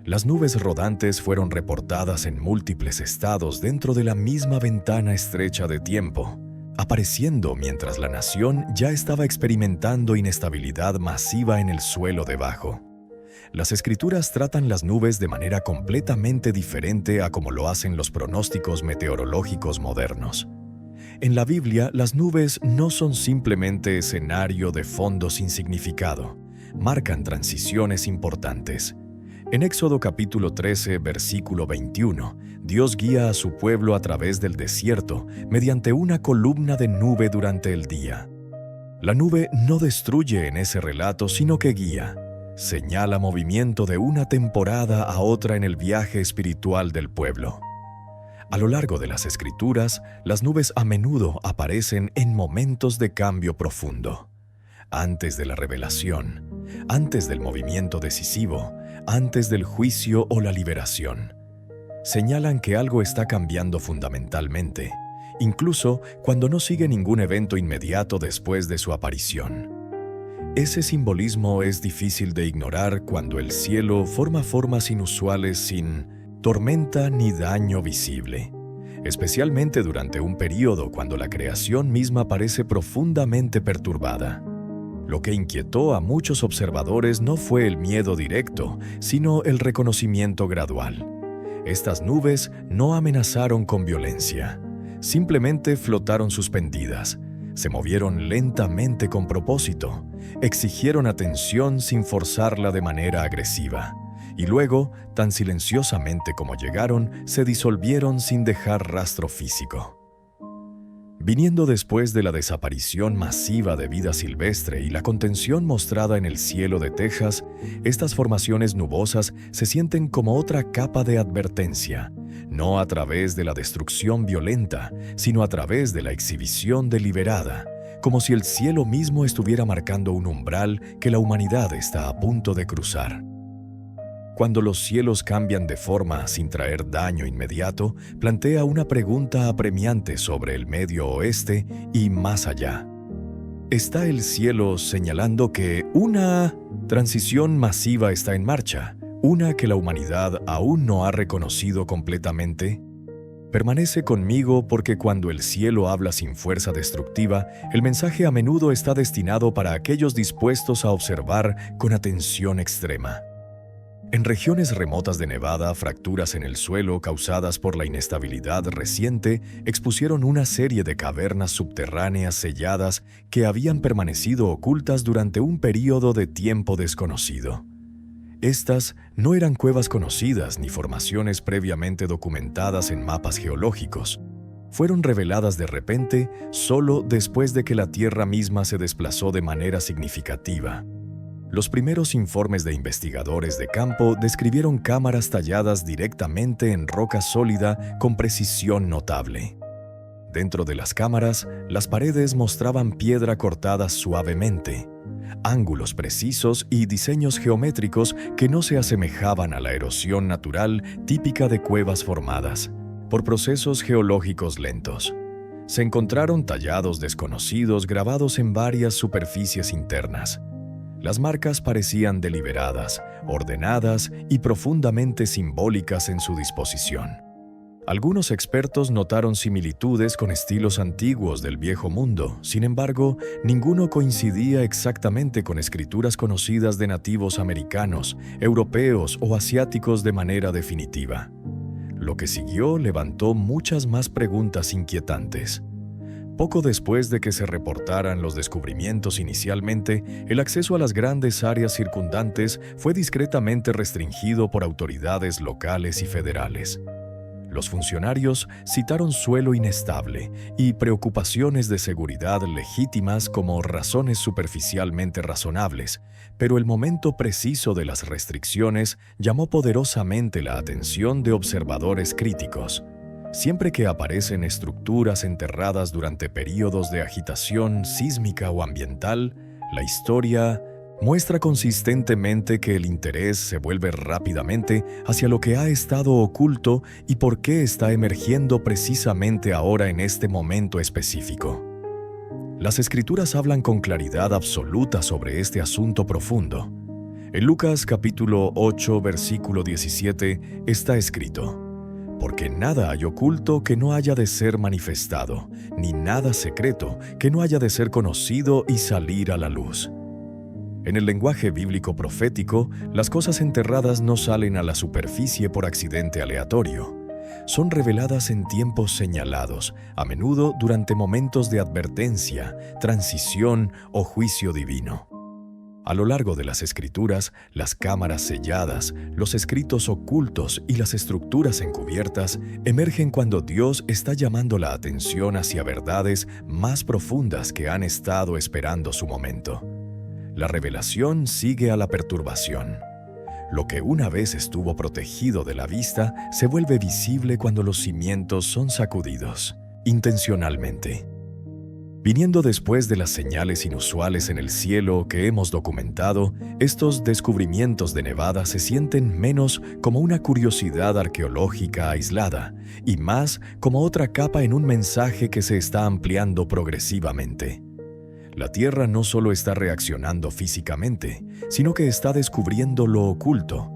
Speaker 1: Las nubes rodantes fueron reportadas en múltiples estados dentro de la misma ventana estrecha de tiempo, apareciendo mientras la nación ya estaba experimentando inestabilidad masiva en el suelo debajo. Las escrituras tratan las nubes de manera completamente diferente a como lo hacen los pronósticos meteorológicos modernos. En la Biblia, las nubes no son simplemente escenario de fondo sin significado, marcan transiciones importantes. En Éxodo capítulo 13, versículo 21, Dios guía a su pueblo a través del desierto mediante una columna de nube durante el día. La nube no destruye en ese relato, sino que guía. Señala movimiento de una temporada a otra en el viaje espiritual del pueblo. A lo largo de las Escrituras, las nubes a menudo aparecen en momentos de cambio profundo. Antes de la revelación, antes del movimiento decisivo, antes del juicio o la liberación. Señalan que algo está cambiando fundamentalmente, incluso cuando no sigue ningún evento inmediato después de su aparición. Ese simbolismo es difícil de ignorar cuando el cielo forma formas inusuales sin tormenta ni daño visible, especialmente durante un período cuando la creación misma parece profundamente perturbada. Lo que inquietó a muchos observadores no fue el miedo directo, sino el reconocimiento gradual. Estas nubes no amenazaron con violencia, simplemente flotaron suspendidas, se movieron lentamente con propósito, exigieron atención sin forzarla de manera agresiva, y luego, tan silenciosamente como llegaron, se disolvieron sin dejar rastro físico. Viniendo después de la desaparición masiva de vida silvestre y la contención mostrada en el cielo de Texas, estas formaciones nubosas se sienten como otra capa de advertencia, no a través de la destrucción violenta, sino a través de la exhibición deliberada, como si el cielo mismo estuviera marcando un umbral que la humanidad está a punto de cruzar. Cuando los cielos cambian de forma sin traer daño inmediato, plantea una pregunta apremiante sobre el Medio Oeste y más allá. ¿Está el cielo señalando que una transición masiva está en marcha, una que la humanidad aún no ha reconocido completamente? Permanece conmigo porque cuando el cielo habla sin fuerza destructiva, el mensaje a menudo está destinado para aquellos dispuestos a observar con atención extrema. En regiones remotas de Nevada, fracturas en el suelo causadas por la inestabilidad reciente expusieron una serie de cavernas subterráneas selladas que habían permanecido ocultas durante un período de tiempo desconocido. Estas no eran cuevas conocidas ni formaciones previamente documentadas en mapas geológicos. Fueron reveladas de repente solo después de que la Tierra misma se desplazó de manera significativa. Los primeros informes de investigadores de campo describieron cámaras talladas directamente en roca sólida con precisión notable. Dentro de las cámaras, las paredes mostraban piedra cortada suavemente, ángulos precisos y diseños geométricos que no se asemejaban a la erosión natural típica de cuevas formadas por procesos geológicos lentos. Se encontraron tallados desconocidos grabados en varias superficies internas. Las marcas parecían deliberadas, ordenadas y profundamente simbólicas en su disposición. Algunos expertos notaron similitudes con estilos antiguos del Viejo Mundo, sin embargo, ninguno coincidía exactamente con escrituras conocidas de nativos americanos, europeos o asiáticos de manera definitiva. Lo que siguió levantó muchas más preguntas inquietantes. Poco después de que se reportaran los descubrimientos inicialmente, el acceso a las grandes áreas circundantes fue discretamente restringido por autoridades locales y federales. Los funcionarios citaron suelo inestable y preocupaciones de seguridad legítimas como razones superficialmente razonables, pero el momento preciso de las restricciones llamó poderosamente la atención de observadores críticos. Siempre que aparecen estructuras enterradas durante períodos de agitación sísmica o ambiental, la historia muestra consistentemente que el interés se vuelve rápidamente hacia lo que ha estado oculto y por qué está emergiendo precisamente ahora en este momento específico. Las Escrituras hablan con claridad absoluta sobre este asunto profundo. En Lucas capítulo 8, versículo 17, está escrito: «Porque nada hay oculto que no haya de ser manifestado, ni nada secreto que no haya de ser conocido y salir a la luz». En el lenguaje bíblico profético, las cosas enterradas no salen a la superficie por accidente aleatorio. Son reveladas en tiempos señalados, a menudo durante momentos de advertencia, transición o juicio divino. A lo largo de las Escrituras, las cámaras selladas, los escritos ocultos y las estructuras encubiertas emergen cuando Dios está llamando la atención hacia verdades más profundas que han estado esperando su momento. La revelación sigue a la perturbación. Lo que una vez estuvo protegido de la vista se vuelve visible cuando los cimientos son sacudidos, intencionalmente. Viniendo después de las señales inusuales en el cielo que hemos documentado, estos descubrimientos de Nevada se sienten menos como una curiosidad arqueológica aislada y más como otra capa en un mensaje que se está ampliando progresivamente. La Tierra no solo está reaccionando físicamente, sino que está descubriendo lo oculto.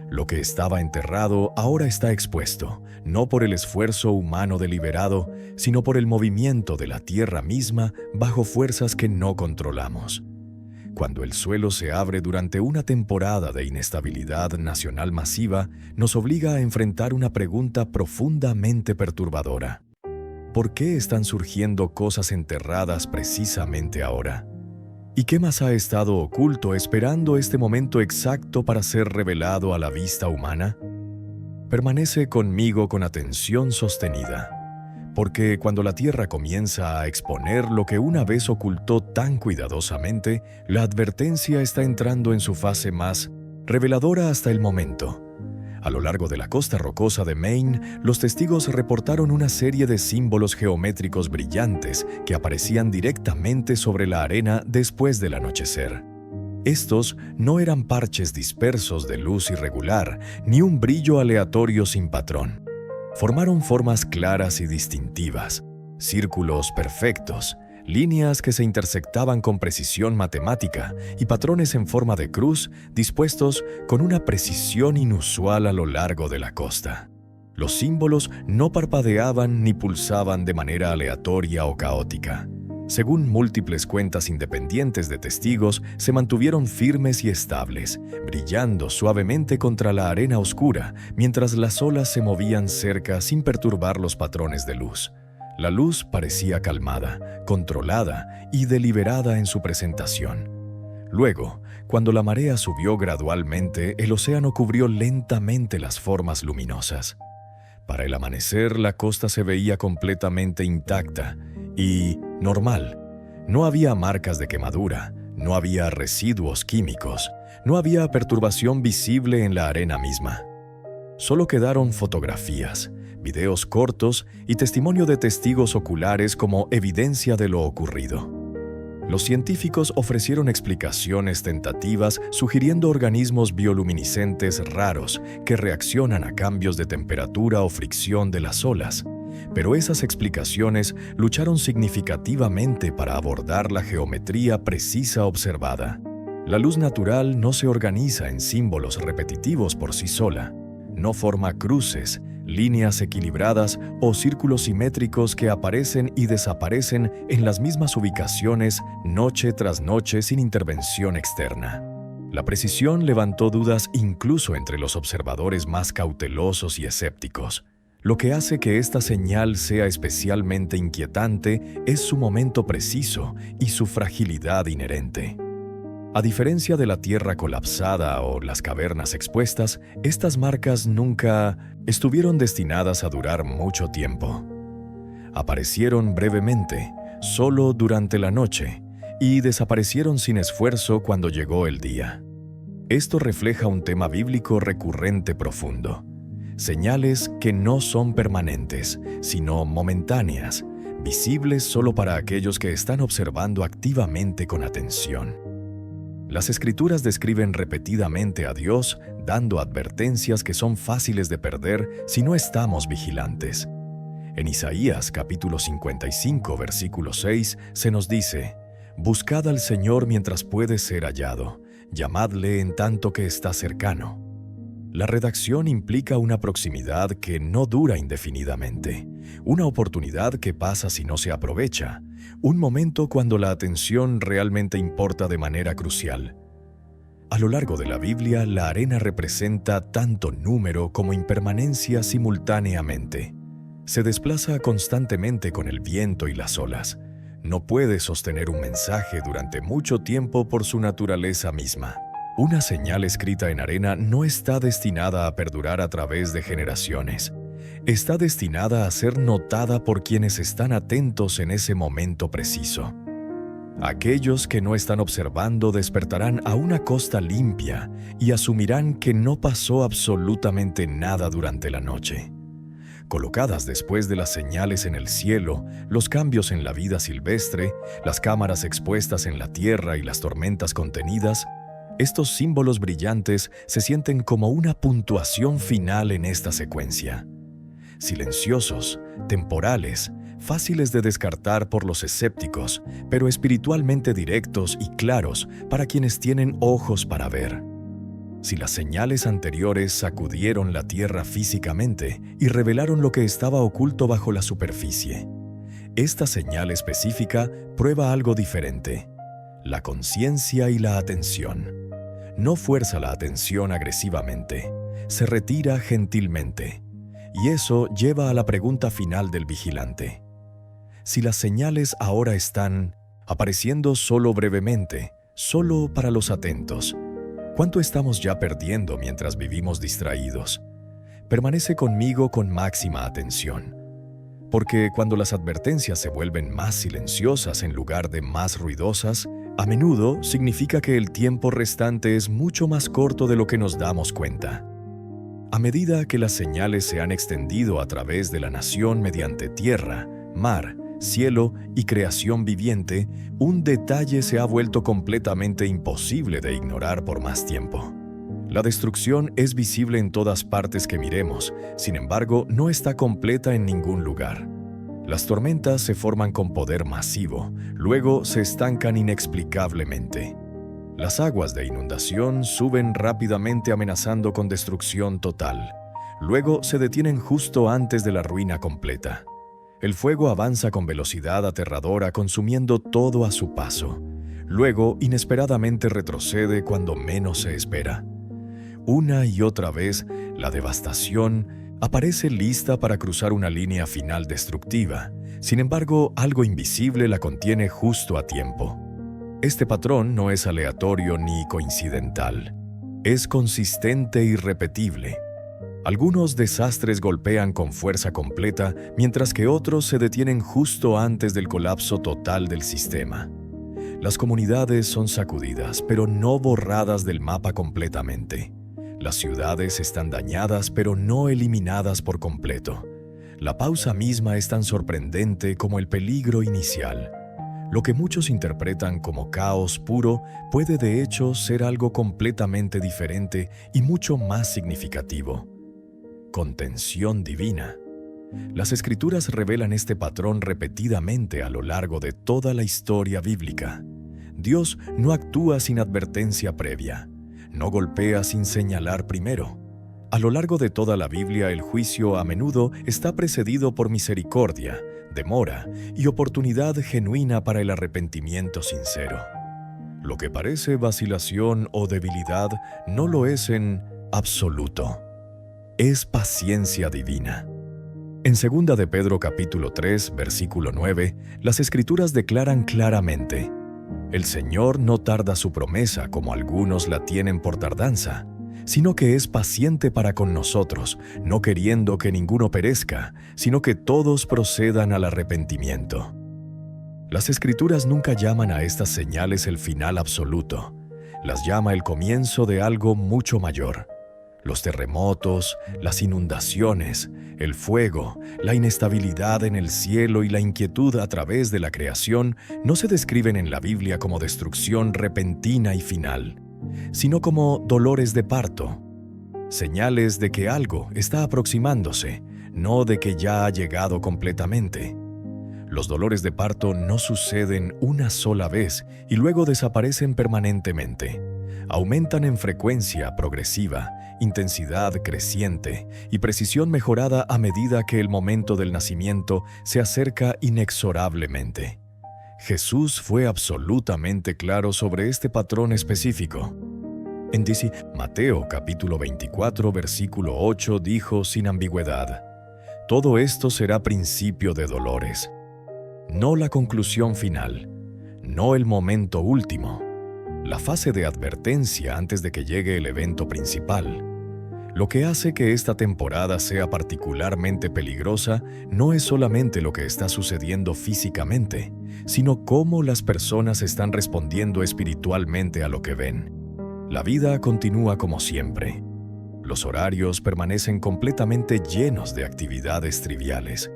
Speaker 1: Lo que estaba enterrado ahora está expuesto, no por el esfuerzo humano deliberado, sino por el movimiento de la Tierra misma bajo fuerzas que no controlamos. Cuando el suelo se abre durante una temporada de inestabilidad nacional masiva, nos obliga a enfrentar una pregunta profundamente perturbadora. ¿Por qué están surgiendo cosas enterradas precisamente ahora? ¿Y qué más ha estado oculto esperando este momento exacto para ser revelado a la vista humana? Permanece conmigo con atención sostenida, porque cuando la Tierra comienza a exponer lo que una vez ocultó tan cuidadosamente, la advertencia está entrando en su fase más reveladora hasta el momento. A lo largo de la costa rocosa de Maine, los testigos reportaron una serie de símbolos geométricos brillantes que aparecían directamente sobre la arena después del anochecer. Estos no eran parches dispersos de luz irregular, ni un brillo aleatorio sin patrón. Formaron formas claras y distintivas, círculos perfectos, líneas que se intersectaban con precisión matemática y patrones en forma de cruz dispuestos con una precisión inusual a lo largo de la costa. Los símbolos no parpadeaban ni pulsaban de manera aleatoria o caótica. Según múltiples cuentas independientes de testigos, se mantuvieron firmes y estables, brillando suavemente contra la arena oscura, mientras las olas se movían cerca sin perturbar los patrones de luz. La luz parecía calmada, controlada y deliberada en su presentación. Luego, cuando la marea subió gradualmente, el océano cubrió lentamente las formas luminosas. Para el amanecer, la costa se veía completamente intacta y normal. No había marcas de quemadura, no había residuos químicos, no había perturbación visible en la arena misma. Solo quedaron fotografías, videos cortos y testimonio de testigos oculares como evidencia de lo ocurrido. Los científicos ofrecieron explicaciones tentativas sugiriendo organismos bioluminiscentes raros que reaccionan a cambios de temperatura o fricción de las olas, pero esas explicaciones lucharon significativamente para abordar la geometría precisa observada. La luz natural no se organiza en símbolos repetitivos por sí sola, no forma cruces, líneas equilibradas o círculos simétricos que aparecen y desaparecen en las mismas ubicaciones noche tras noche sin intervención externa. La precisión levantó dudas incluso entre los observadores más cautelosos y escépticos. Lo que hace que esta señal sea especialmente inquietante es su momento preciso y su fragilidad inherente. A diferencia de la tierra colapsada o las cavernas expuestas, estas marcas nunca estuvieron destinadas a durar mucho tiempo. Aparecieron brevemente, solo durante la noche, y desaparecieron sin esfuerzo cuando llegó el día. Esto refleja un tema bíblico recurrente profundo. Señales que no son permanentes, sino momentáneas, visibles solo para aquellos que están observando activamente con atención. Las Escrituras describen repetidamente a Dios dando advertencias que son fáciles de perder si no estamos vigilantes. En Isaías capítulo 55, versículo 6, se nos dice: «Buscad al Señor mientras puede ser hallado, llamadle en tanto que está cercano». La redacción implica una proximidad que no dura indefinidamente, una oportunidad que pasa si no se aprovecha, un momento cuando la atención realmente importa de manera crucial. A lo largo de la Biblia, la arena representa tanto número como impermanencia simultáneamente. Se desplaza constantemente con el viento y las olas. No puede sostener un mensaje durante mucho tiempo por su naturaleza misma. Una señal escrita en arena no está destinada a perdurar a través de generaciones. Está destinada a ser notada por quienes están atentos en ese momento preciso. Aquellos que no están observando despertarán a una costa limpia y asumirán que no pasó absolutamente nada durante la noche. Colocadas después de las señales en el cielo, los cambios en la vida silvestre, las cámaras expuestas en la tierra y las tormentas contenidas, estos símbolos brillantes se sienten como una puntuación final en esta secuencia. Silenciosos, temporales, fáciles de descartar por los escépticos, pero espiritualmente directos y claros para quienes tienen ojos para ver. Si las señales anteriores sacudieron la tierra físicamente y revelaron lo que estaba oculto bajo la superficie, esta señal específica prueba algo diferente: la conciencia y la atención. No fuerza la atención agresivamente, se retira gentilmente. Y eso lleva a la pregunta final del vigilante. Si las señales ahora están apareciendo solo brevemente, solo para los atentos, ¿cuánto estamos ya perdiendo mientras vivimos distraídos? Permanece conmigo con máxima atención. Porque cuando las advertencias se vuelven más silenciosas en lugar de más ruidosas, a menudo significa que el tiempo restante es mucho más corto de lo que nos damos cuenta. A medida que las señales se han extendido a través de la nación mediante tierra, mar, cielo y creación viviente, un detalle se ha vuelto completamente imposible de ignorar por más tiempo. La destrucción es visible en todas partes que miremos, sin embargo, no está completa en ningún lugar. Las tormentas se forman con poder masivo, luego se estancan inexplicablemente. Las aguas de inundación suben rápidamente amenazando con destrucción total. Luego se detienen justo antes de la ruina completa. El fuego avanza con velocidad aterradora, consumiendo todo a su paso. Luego, inesperadamente retrocede cuando menos se espera. Una y otra vez, la devastación aparece lista para cruzar una línea final destructiva. Sin embargo, algo invisible la contiene justo a tiempo. Este patrón no es aleatorio ni coincidental. Es consistente y repetible. Algunos desastres golpean con fuerza completa, mientras que otros se detienen justo antes del colapso total del sistema. Las comunidades son sacudidas, pero no borradas del mapa completamente. Las ciudades están dañadas, pero no eliminadas por completo. La pausa misma es tan sorprendente como el peligro inicial. Lo que muchos interpretan como caos puro puede de hecho ser algo completamente diferente y mucho más significativo. Contención divina. Las Escrituras revelan este patrón repetidamente a lo largo de toda la historia bíblica. Dios no actúa sin advertencia previa. No golpea sin señalar primero. A lo largo de toda la Biblia, el juicio a menudo está precedido por misericordia, demora y oportunidad genuina para el arrepentimiento sincero. Lo que parece vacilación o debilidad no lo es en absoluto. Es paciencia divina. En 2 de Pedro capítulo 3, versículo 9, las Escrituras declaran claramente: «El Señor no tarda su promesa como algunos la tienen por tardanza, sino que es paciente para con nosotros, no queriendo que ninguno perezca, sino que todos procedan al arrepentimiento». Las Escrituras nunca llaman a estas señales el final absoluto, las llama el comienzo de algo mucho mayor. Los terremotos, las inundaciones, el fuego, la inestabilidad en el cielo y la inquietud a través de la creación no se describen en la Biblia como destrucción repentina y final, sino como dolores de parto, señales de que algo está aproximándose, no de que ya ha llegado completamente. Los dolores de parto no suceden una sola vez y luego desaparecen permanentemente. Aumentan en frecuencia progresiva, intensidad creciente y precisión mejorada a medida que el momento del nacimiento se acerca inexorablemente. Jesús fue absolutamente claro sobre este patrón específico. En Mateo capítulo 24, versículo 8 dijo sin ambigüedad: «Todo esto será principio de dolores». No la conclusión final, no el momento último, la fase de advertencia antes de que llegue el evento principal. Lo que hace que esta temporada sea particularmente peligrosa no es solamente lo que está sucediendo físicamente, sino cómo las personas están respondiendo espiritualmente a lo que ven. La vida continúa como siempre. Los horarios permanecen completamente llenos de actividades triviales.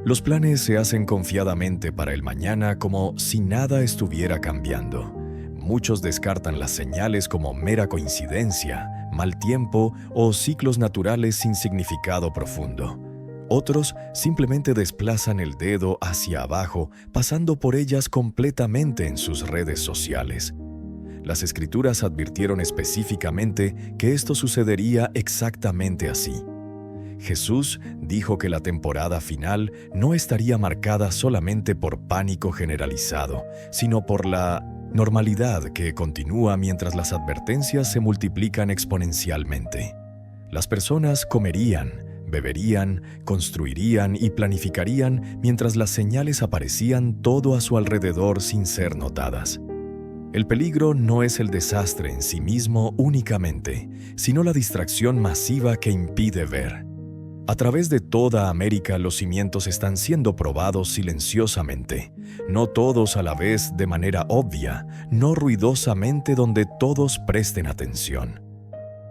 Speaker 1: Los planes se hacen confiadamente para el mañana como si nada estuviera cambiando. Muchos descartan las señales como mera coincidencia, mal tiempo o ciclos naturales sin significado profundo. Otros simplemente desplazan el dedo hacia abajo, pasando por ellas completamente en sus redes sociales. Las Escrituras advirtieron específicamente que esto sucedería exactamente así. Jesús dijo que la temporada final no estaría marcada solamente por pánico generalizado, sino por la normalidad que continúa mientras las advertencias se multiplican exponencialmente. Las personas comerían, beberían, construirían y planificarían mientras las señales aparecían todo a su alrededor sin ser notadas. El peligro no es el desastre en sí mismo únicamente, sino la distracción masiva que impide ver. A través de toda América los cimientos están siendo probados silenciosamente, no todos a la vez de manera obvia, no ruidosamente donde todos presten atención.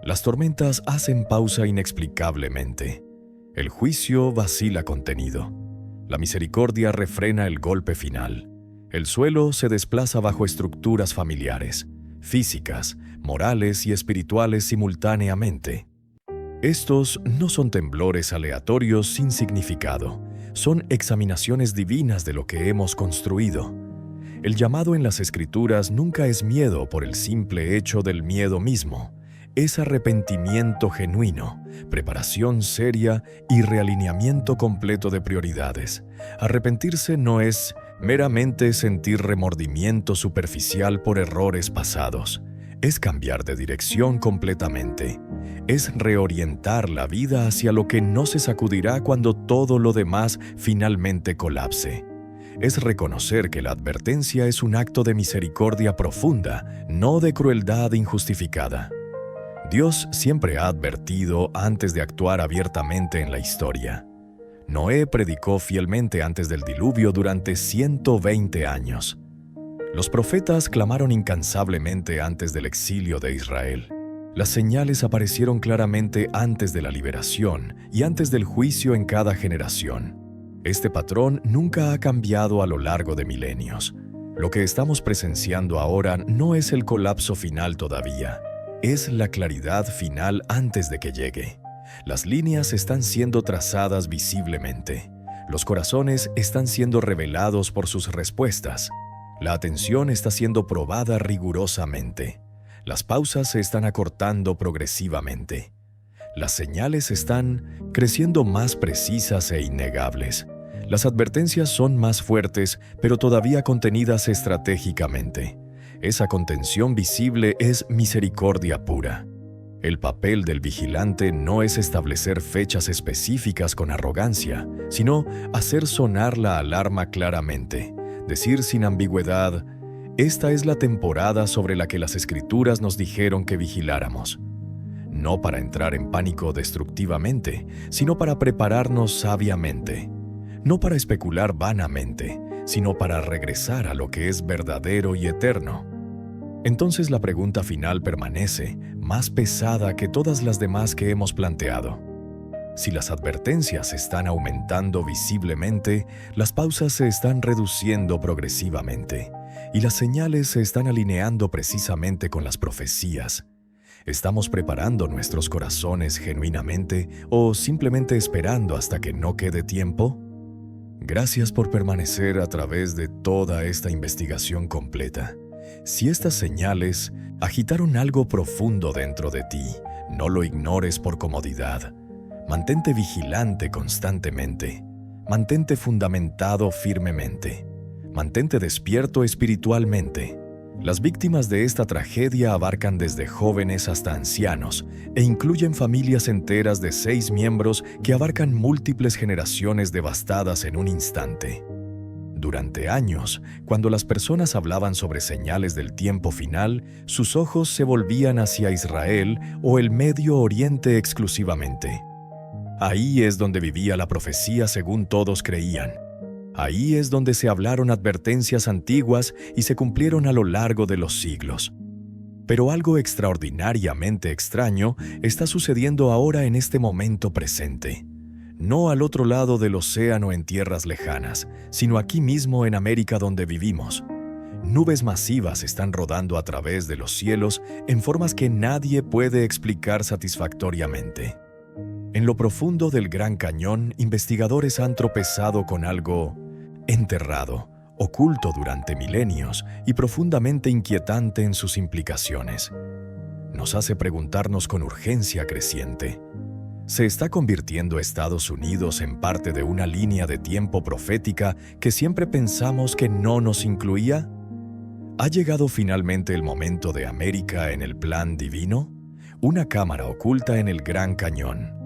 Speaker 1: Las tormentas hacen pausa inexplicablemente. El juicio vacila contenido. La misericordia refrena el golpe final. El suelo se desplaza bajo estructuras familiares, físicas, morales y espirituales simultáneamente. Estos no son temblores aleatorios sin significado, son examinaciones divinas de lo que hemos construido. El llamado en las Escrituras nunca es miedo por el simple hecho del miedo mismo, es arrepentimiento genuino, preparación seria y realineamiento completo de prioridades. Arrepentirse no es meramente sentir remordimiento superficial por errores pasados, es cambiar de dirección completamente. Es reorientar la vida hacia lo que no se sacudirá cuando todo lo demás finalmente colapse. Es reconocer que la advertencia es un acto de misericordia profunda, no de crueldad injustificada. Dios siempre ha advertido antes de actuar abiertamente en la historia. Noé predicó fielmente antes del diluvio durante 120 años. Los profetas clamaron incansablemente antes del exilio de Israel. Las señales aparecieron claramente antes de la liberación y antes del juicio en cada generación. Este patrón nunca ha cambiado a lo largo de milenios. Lo que estamos presenciando ahora no es el colapso final todavía, es la claridad final antes de que llegue. Las líneas están siendo trazadas visiblemente. Los corazones están siendo revelados por sus respuestas. La atención está siendo probada rigurosamente. Las pausas se están acortando progresivamente. Las señales están creciendo más precisas e innegables. Las advertencias son más fuertes, pero todavía contenidas estratégicamente. Esa contención visible es misericordia pura. El papel del vigilante no es establecer fechas específicas con arrogancia, sino hacer sonar la alarma claramente, decir sin ambigüedad: esta es la temporada sobre la que las Escrituras nos dijeron que vigiláramos. No para entrar en pánico destructivamente, sino para prepararnos sabiamente. No para especular vanamente, sino para regresar a lo que es verdadero y eterno. Entonces la pregunta final permanece, más pesada que todas las demás que hemos planteado. Si las advertencias están aumentando visiblemente, las pausas se están reduciendo progresivamente, y las señales se están alineando precisamente con las profecías. ¿Estamos preparando nuestros corazones genuinamente o simplemente esperando hasta que no quede tiempo? Gracias por permanecer a través de toda esta investigación completa. Si estas señales agitaron algo profundo dentro de ti, no lo ignores por comodidad. Mantente vigilante constantemente. Mantente fundamentado firmemente. Mantente despierto espiritualmente. Las víctimas de esta tragedia abarcan desde jóvenes hasta ancianos e incluyen familias enteras de 6 miembros que abarcan múltiples generaciones devastadas en un instante. Durante años, cuando las personas hablaban sobre señales del tiempo final, sus ojos se volvían hacia Israel o el Medio Oriente exclusivamente. Ahí es donde vivía la profecía según todos creían. Ahí es donde se hablaron advertencias antiguas y se cumplieron a lo largo de los siglos. Pero algo extraordinariamente extraño está sucediendo ahora en este momento presente. No al otro lado del océano en tierras lejanas, sino aquí mismo en América donde vivimos. Nubes masivas están rodando a través de los cielos en formas que nadie puede explicar satisfactoriamente. En lo profundo del Gran Cañón, investigadores han tropezado con algo enterrado, oculto durante milenios y profundamente inquietante en sus implicaciones. Nos hace preguntarnos con urgencia creciente: ¿se está convirtiendo Estados Unidos en parte de una línea de tiempo profética que siempre pensamos que no nos incluía? ¿Ha llegado finalmente el momento de América en el plan divino? Una cámara oculta en el Gran Cañón.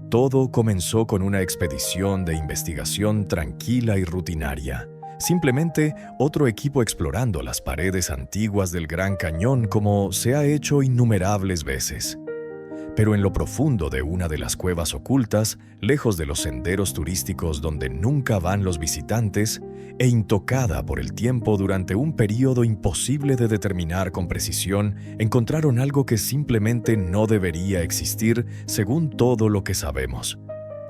Speaker 1: Todo comenzó con una expedición de investigación tranquila y rutinaria. Simplemente otro equipo explorando las paredes antiguas del Gran Cañón como se ha hecho innumerables veces. Pero en lo profundo de una de las cuevas ocultas, lejos de los senderos turísticos donde nunca van los visitantes, e intocada por el tiempo durante un período imposible de determinar con precisión, encontraron algo que simplemente no debería existir según todo lo que sabemos.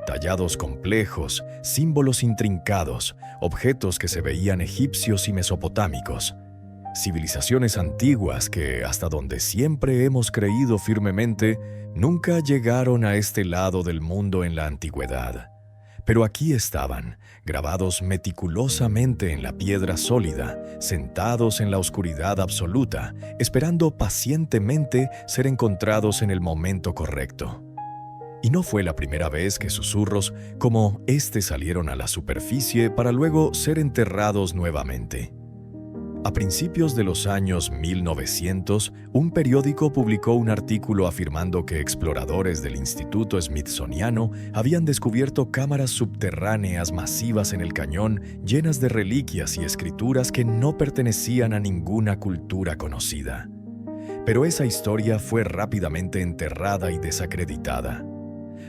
Speaker 1: Tallados complejos, símbolos intrincados, objetos que se veían egipcios y mesopotámicos. Civilizaciones antiguas que, hasta donde siempre hemos creído firmemente, nunca llegaron a este lado del mundo en la antigüedad. Pero aquí estaban, grabados meticulosamente en la piedra sólida, sentados en la oscuridad absoluta, esperando pacientemente ser encontrados en el momento correcto. Y no fue la primera vez que susurros como este salieron a la superficie para luego ser enterrados nuevamente. A principios de los años 1900, un periódico publicó un artículo afirmando que exploradores del Instituto Smithsoniano habían descubierto cámaras subterráneas masivas en el cañón llenas de reliquias y escrituras que no pertenecían a ninguna cultura conocida. Pero esa historia fue rápidamente enterrada y desacreditada.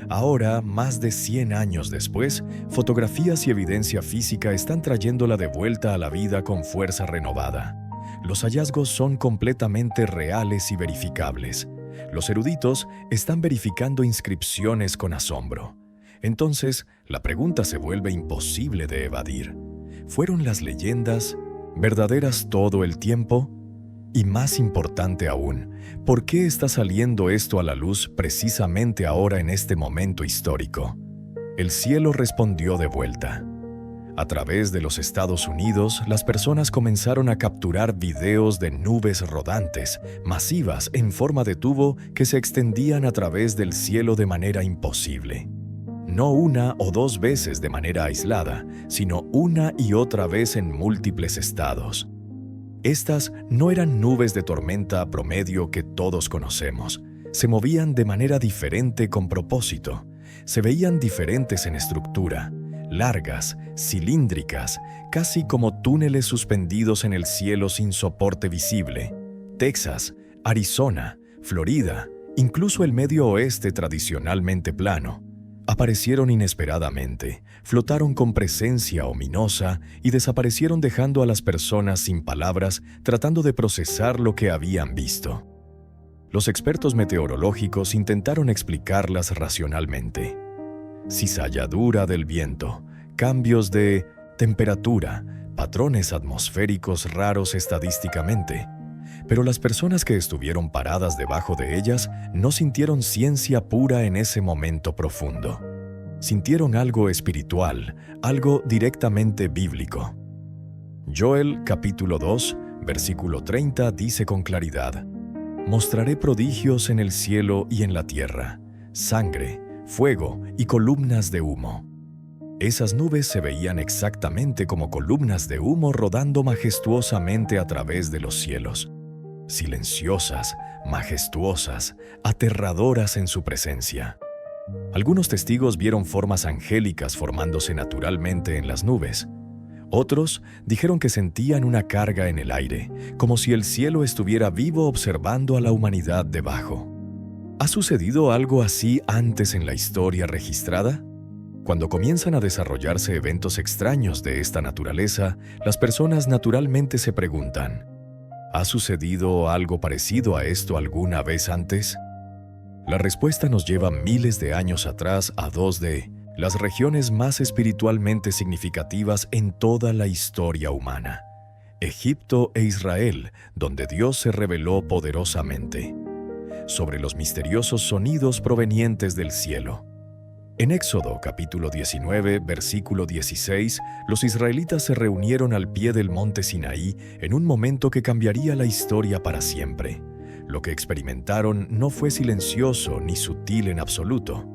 Speaker 1: Ahora, más de 100 años después, fotografías y evidencia física están trayéndola de vuelta a la vida con fuerza renovada. Los hallazgos son completamente reales y verificables. Los eruditos están verificando inscripciones con asombro. Entonces, la pregunta se vuelve imposible de evadir. ¿Fueron las leyendas verdaderas todo el tiempo? Y más importante aún, ¿por qué está saliendo esto a la luz precisamente ahora en este momento histórico? El cielo respondió de vuelta. A través de los Estados Unidos, las personas comenzaron a capturar videos de nubes rodantes, masivas en forma de tubo que se extendían a través del cielo de manera imposible. No una o dos veces de manera aislada, sino una y otra vez en múltiples estados. Estas no eran nubes de tormenta promedio que todos conocemos, se movían de manera diferente con propósito. Se veían diferentes en estructura, largas, cilíndricas, casi como túneles suspendidos en el cielo sin soporte visible. Texas, Arizona, Florida, incluso el Medio Oeste tradicionalmente plano, aparecieron inesperadamente, flotaron con presencia ominosa y desaparecieron dejando a las personas sin palabras tratando de procesar lo que habían visto. Los expertos meteorológicos intentaron explicarlas racionalmente. Cizalladura del viento, cambios de temperatura, patrones atmosféricos raros estadísticamente. Pero las personas que estuvieron paradas debajo de ellas no sintieron ciencia pura en ese momento profundo. Sintieron algo espiritual, algo directamente bíblico. Joel capítulo 2, versículo 30 dice con claridad: «Mostraré prodigios en el cielo y en la tierra, sangre, fuego y columnas de humo». Esas nubes se veían exactamente como columnas de humo rodando majestuosamente a través de los cielos. Silenciosas, majestuosas, aterradoras en su presencia. Algunos testigos vieron formas angélicas formándose naturalmente en las nubes. Otros dijeron que sentían una carga en el aire, como si el cielo estuviera vivo observando a la humanidad debajo. ¿Ha sucedido algo así antes en la historia registrada? Cuando comienzan a desarrollarse eventos extraños de esta naturaleza, las personas naturalmente se preguntan: ¿ha sucedido algo parecido a esto alguna vez antes? La respuesta nos lleva miles de años atrás a dos de las regiones más espiritualmente significativas en toda la historia humana: Egipto e Israel, donde Dios se reveló poderosamente. Sobre los misteriosos sonidos provenientes del cielo. En Éxodo capítulo 19, versículo 16, los israelitas se reunieron al pie del monte Sinaí en un momento que cambiaría la historia para siempre. Lo que experimentaron no fue silencioso ni sutil en absoluto.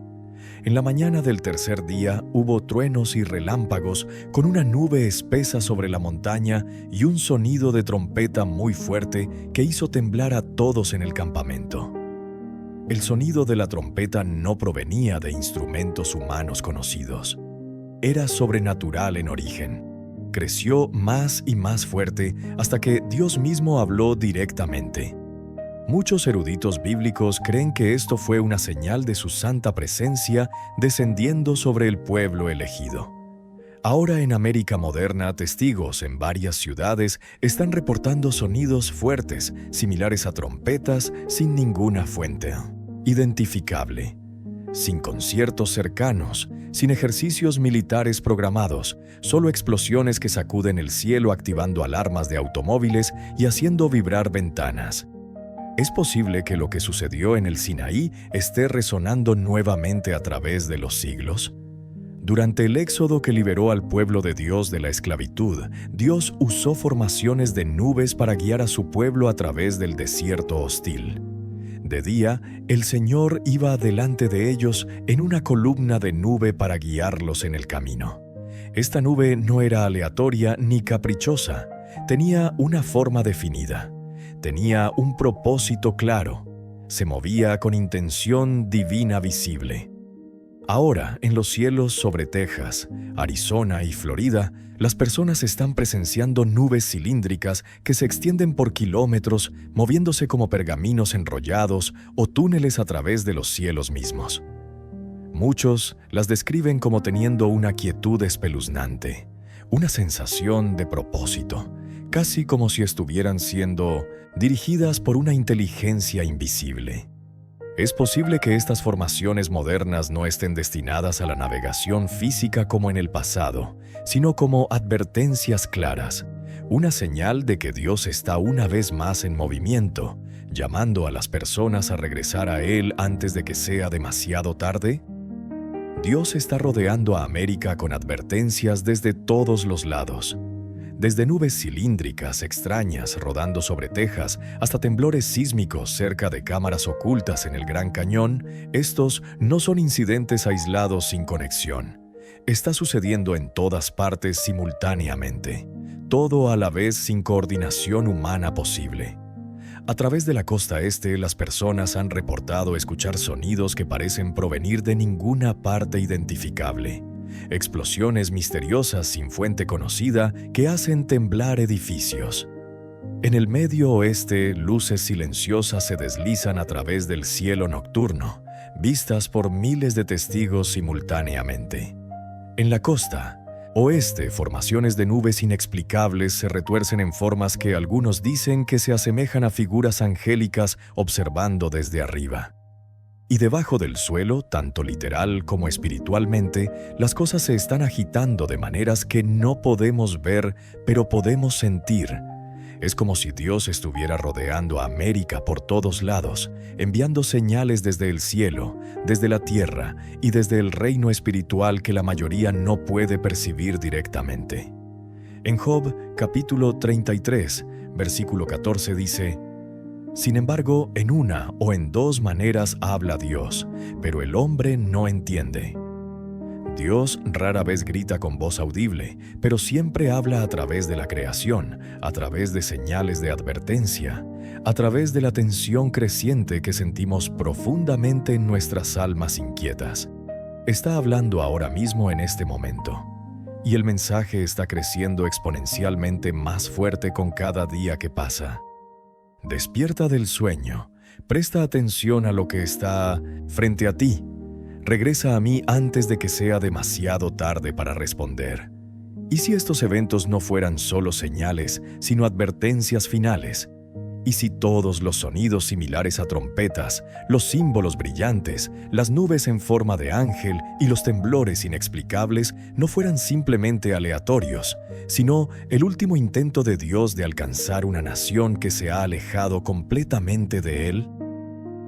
Speaker 1: En la mañana del tercer día hubo truenos y relámpagos con una nube espesa sobre la montaña y un sonido de trompeta muy fuerte que hizo temblar a todos en el campamento. El sonido de la trompeta no provenía de instrumentos humanos conocidos. Era sobrenatural en origen. Creció más y más fuerte hasta que Dios mismo habló directamente. Muchos eruditos bíblicos creen que esto fue una señal de su santa presencia descendiendo sobre el pueblo elegido. Ahora en América moderna, testigos en varias ciudades están reportando sonidos fuertes, similares a trompetas, sin ninguna fuente identificable, sin conciertos cercanos, sin ejercicios militares programados, solo explosiones que sacuden el cielo activando alarmas de automóviles y haciendo vibrar ventanas. ¿Es posible que lo que sucedió en el Sinaí esté resonando nuevamente a través de los siglos? Durante el éxodo que liberó al pueblo de Dios de la esclavitud, Dios usó formaciones de nubes para guiar a su pueblo a través del desierto hostil. De día, el Señor iba delante de ellos en una columna de nube para guiarlos en el camino. Esta nube no era aleatoria ni caprichosa, tenía una forma definida, tenía un propósito claro, se movía con intención divina visible. Ahora, en los cielos sobre Texas, Arizona y Florida, las personas están presenciando nubes cilíndricas que se extienden por kilómetros, moviéndose como pergaminos enrollados o túneles a través de los cielos mismos. Muchos las describen como teniendo una quietud espeluznante, una sensación de propósito, casi como si estuvieran siendo dirigidas por una inteligencia invisible. Es posible que estas formaciones modernas no estén destinadas a la navegación física como en el pasado, sino como advertencias claras, una señal de que Dios está una vez más en movimiento, llamando a las personas a regresar a Él antes de que sea demasiado tarde. Dios está rodeando a América con advertencias desde todos los lados. Desde nubes cilíndricas extrañas rodando sobre Texas hasta temblores sísmicos cerca de cámaras ocultas en el Gran Cañón, estos no son incidentes aislados sin conexión. Está sucediendo en todas partes simultáneamente, todo a la vez sin coordinación humana posible. A través de la costa este, las personas han reportado escuchar sonidos que parecen provenir de ninguna parte identificable. Explosiones misteriosas sin fuente conocida que hacen temblar edificios. En el medio oeste, luces silenciosas se deslizan a través del cielo nocturno, vistas por miles de testigos simultáneamente. En la costa oeste, formaciones de nubes inexplicables se retuercen en formas que algunos dicen que se asemejan a figuras angélicas observando desde arriba. Y debajo del suelo, tanto literal como espiritualmente, las cosas se están agitando de maneras que no podemos ver, pero podemos sentir. Es como si Dios estuviera rodeando a América por todos lados, enviando señales desde el cielo, desde la tierra y desde el reino espiritual que la mayoría no puede percibir directamente. En Job, capítulo 33, versículo 14 dice: «Sin embargo, en una o en dos maneras habla Dios, pero el hombre no entiende». Dios rara vez grita con voz audible, pero siempre habla a través de la creación, a través de señales de advertencia, a través de la tensión creciente que sentimos profundamente en nuestras almas inquietas. Está hablando ahora mismo en este momento, y el mensaje está creciendo exponencialmente más fuerte con cada día que pasa. Despierta del sueño, presta atención a lo que está frente a ti. Regresa a mí antes de que sea demasiado tarde para responder. ¿Y si estos eventos no fueran solo señales, sino advertencias finales? ¿Y si todos los sonidos similares a trompetas, los símbolos brillantes, las nubes en forma de ángel y los temblores inexplicables no fueran simplemente aleatorios, sino el último intento de Dios de alcanzar una nación que se ha alejado completamente de Él?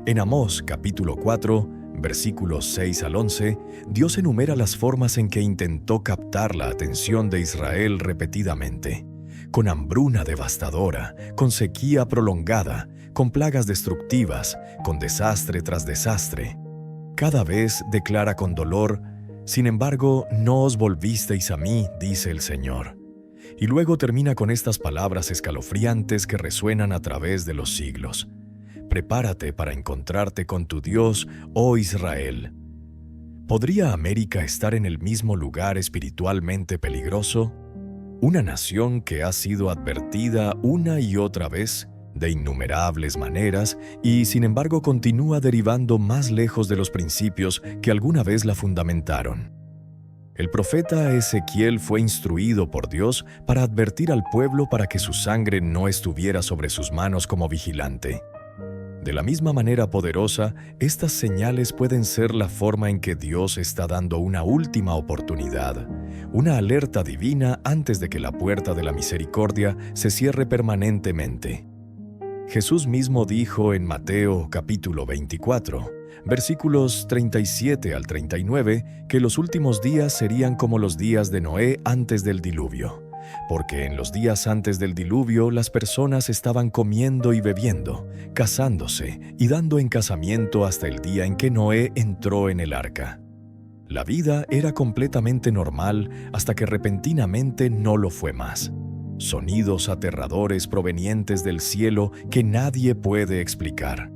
Speaker 1: En Amós, capítulo 4, versículos 6 al 11, Dios enumera las formas en que intentó captar la atención de Israel repetidamente. Con hambruna devastadora, con sequía prolongada, con plagas destructivas, con desastre tras desastre. Cada vez declara con dolor: «Sin embargo, no os volvisteis a mí», dice el Señor. Y luego termina con estas palabras escalofriantes que resuenan a través de los siglos: «Prepárate para encontrarte con tu Dios, oh Israel». ¿Podría América estar en el mismo lugar espiritualmente peligroso? Una nación que ha sido advertida una y otra vez, de innumerables maneras, y sin embargo continúa derivando más lejos de los principios que alguna vez la fundamentaron. El profeta Ezequiel fue instruido por Dios para advertir al pueblo para que su sangre no estuviera sobre sus manos como vigilante. De la misma manera poderosa, estas señales pueden ser la forma en que Dios está dando una última oportunidad, una alerta divina antes de que la puerta de la misericordia se cierre permanentemente. Jesús mismo dijo en Mateo capítulo 24, versículos 37 al 39, que los últimos días serían como los días de Noé antes del diluvio. Porque en los días antes del diluvio las personas estaban comiendo y bebiendo, casándose y dando en casamiento hasta el día en que Noé entró en el arca. La vida era completamente normal hasta que repentinamente no lo fue más. Sonidos aterradores provenientes del cielo que nadie puede explicar.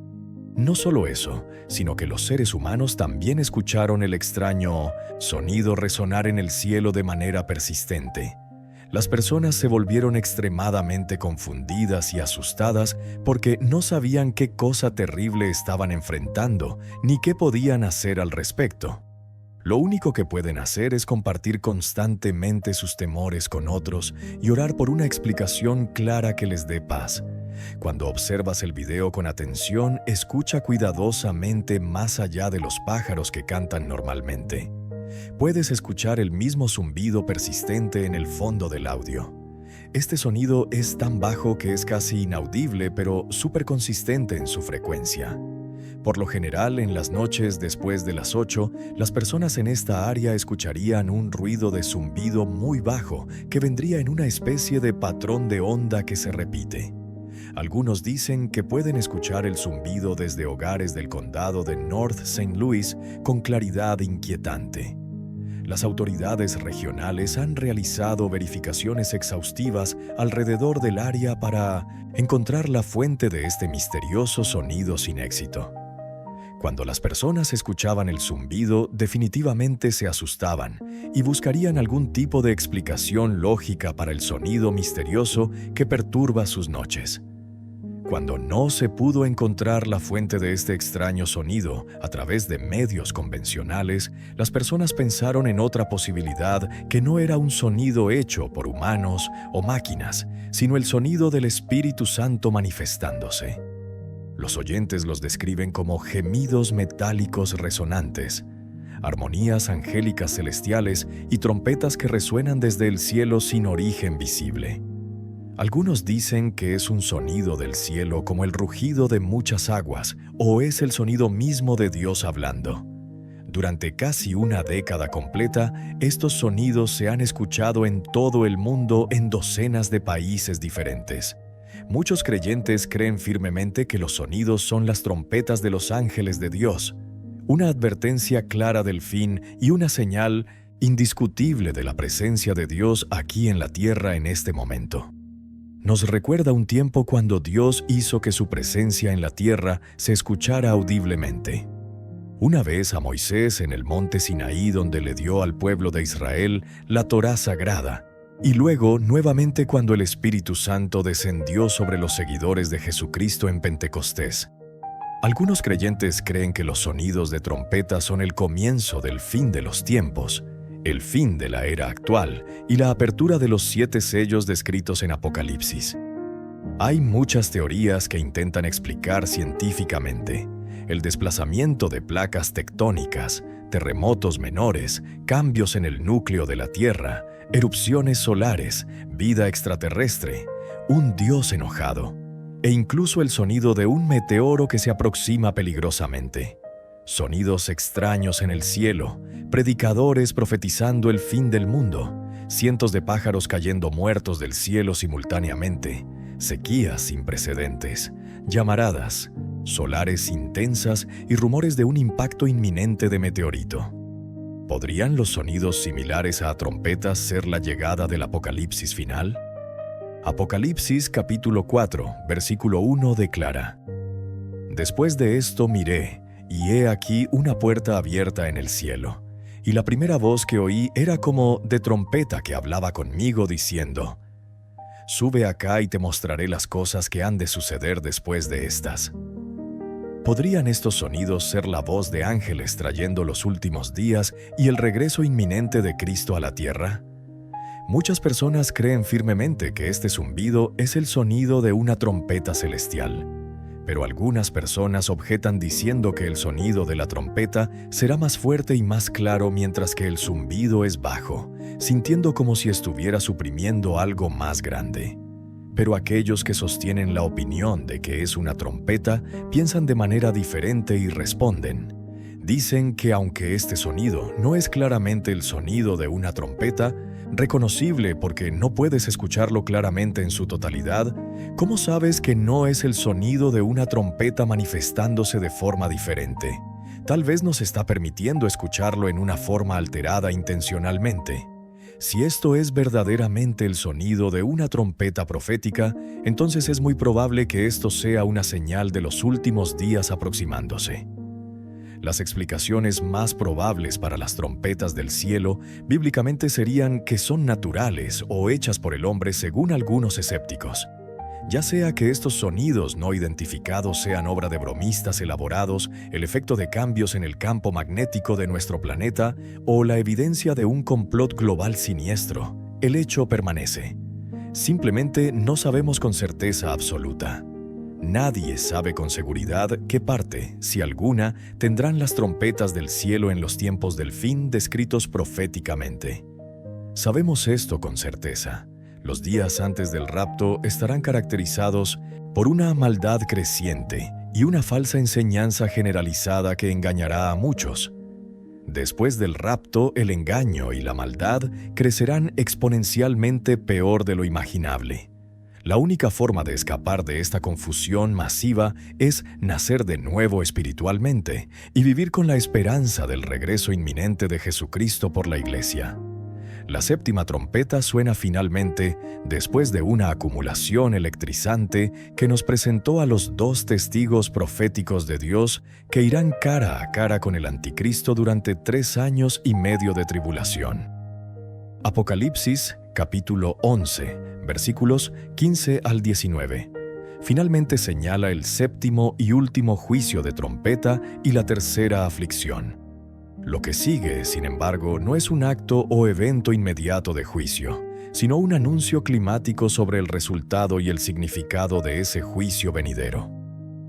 Speaker 1: No solo eso, sino que los seres humanos también escucharon el extraño sonido resonar en el cielo de manera persistente. Las personas se volvieron extremadamente confundidas y asustadas porque no sabían qué cosa terrible estaban enfrentando ni qué podían hacer al respecto. Lo único que pueden hacer es compartir constantemente sus temores con otros y orar por una explicación clara que les dé paz. Cuando observas el video con atención, escucha cuidadosamente más allá de los pájaros que cantan normalmente. Puedes escuchar el mismo zumbido persistente en el fondo del audio. Este sonido es tan bajo que es casi inaudible, pero súper consistente en su frecuencia. Por lo general, en las noches después de las 8, las personas en esta área escucharían un ruido de zumbido muy bajo que vendría en una especie de patrón de onda que se repite. Algunos dicen que pueden escuchar el zumbido desde hogares del condado de North St. Louis con claridad inquietante. Las autoridades regionales han realizado verificaciones exhaustivas alrededor del área para encontrar la fuente de este misterioso sonido sin éxito. Cuando las personas escuchaban el zumbido, definitivamente se asustaban y buscarían algún tipo de explicación lógica para el sonido misterioso que perturba sus noches. Cuando no se pudo encontrar la fuente de este extraño sonido a través de medios convencionales, las personas pensaron en otra posibilidad que no era un sonido hecho por humanos o máquinas, sino el sonido del Espíritu Santo manifestándose. Los oyentes los describen como gemidos metálicos resonantes, armonías angélicas celestiales y trompetas que resuenan desde el cielo sin origen visible. Algunos dicen que es un sonido del cielo como el rugido de muchas aguas, o es el sonido mismo de Dios hablando. Durante casi una década completa, estos sonidos se han escuchado en todo el mundo en docenas de países diferentes. Muchos creyentes creen firmemente que los sonidos son las trompetas de los ángeles de Dios, una advertencia clara del fin y una señal indiscutible de la presencia de Dios aquí en la tierra en este momento. Nos recuerda un tiempo cuando Dios hizo que su presencia en la tierra se escuchara audiblemente. Una vez a Moisés en el monte Sinaí, donde le dio al pueblo de Israel la Torá sagrada, y luego nuevamente cuando el Espíritu Santo descendió sobre los seguidores de Jesucristo en Pentecostés. Algunos creyentes creen que los sonidos de trompeta son el comienzo del fin de los tiempos, el fin de la era actual y la apertura de los 7 sellos descritos en Apocalipsis. Hay muchas teorías que intentan explicar científicamente el desplazamiento de placas tectónicas, terremotos menores, cambios en el núcleo de la Tierra, erupciones solares, vida extraterrestre, un Dios enojado, e incluso el sonido de un meteoro que se aproxima peligrosamente. Sonidos extraños en el cielo, predicadores profetizando el fin del mundo, cientos de pájaros cayendo muertos del cielo simultáneamente, sequías sin precedentes, llamaradas, solares intensas y rumores de un impacto inminente de meteorito. ¿Podrían los sonidos similares a trompetas ser la llegada del apocalipsis final? Apocalipsis capítulo 4, versículo 1 declara: Después de esto miré, y he aquí una puerta abierta en el cielo, y la primera voz que oí era como de trompeta que hablaba conmigo diciendo: Sube acá y te mostraré las cosas que han de suceder después de estas. ¿Podrían estos sonidos ser la voz de ángeles trayendo los últimos días y el regreso inminente de Cristo a la tierra? Muchas personas creen firmemente que este zumbido es el sonido de una trompeta celestial, pero algunas personas objetan diciendo que el sonido de la trompeta será más fuerte y más claro mientras que el zumbido es bajo, sintiendo como si estuviera suprimiendo algo más grande. Pero aquellos que sostienen la opinión de que es una trompeta piensan de manera diferente y responden. Dicen que aunque este sonido no es claramente el sonido de una trompeta, reconocible porque no puedes escucharlo claramente en su totalidad, ¿cómo sabes que no es el sonido de una trompeta manifestándose de forma diferente? Tal vez nos está permitiendo escucharlo en una forma alterada intencionalmente. Si esto es verdaderamente el sonido de una trompeta profética, entonces es muy probable que esto sea una señal de los últimos días aproximándose. Las explicaciones más probables para las trompetas del cielo bíblicamente serían que son naturales o hechas por el hombre según algunos escépticos. Ya sea que estos sonidos no identificados sean obra de bromistas elaborados, el efecto de cambios en el campo magnético de nuestro planeta o la evidencia de un complot global siniestro, el hecho permanece. Simplemente no sabemos con certeza absoluta. Nadie sabe con seguridad qué parte, si alguna, tendrán las trompetas del cielo en los tiempos del fin descritos proféticamente. Sabemos esto con certeza. Los días antes del rapto estarán caracterizados por una maldad creciente y una falsa enseñanza generalizada que engañará a muchos. Después del rapto, el engaño y la maldad crecerán exponencialmente peor de lo imaginable. La única forma de escapar de esta confusión masiva es nacer de nuevo espiritualmente y vivir con la esperanza del regreso inminente de Jesucristo por la Iglesia. La séptima trompeta suena finalmente después de una acumulación electrizante que nos presentó a los dos testigos proféticos de Dios que irán cara a cara con el Anticristo durante 3 años y medio de tribulación. Apocalipsis, capítulo 11, versículos 15 al 19. Finalmente señala el séptimo y último juicio de trompeta y la tercera aflicción. Lo que sigue, sin embargo, no es un acto o evento inmediato de juicio, sino un anuncio climático sobre el resultado y el significado de ese juicio venidero.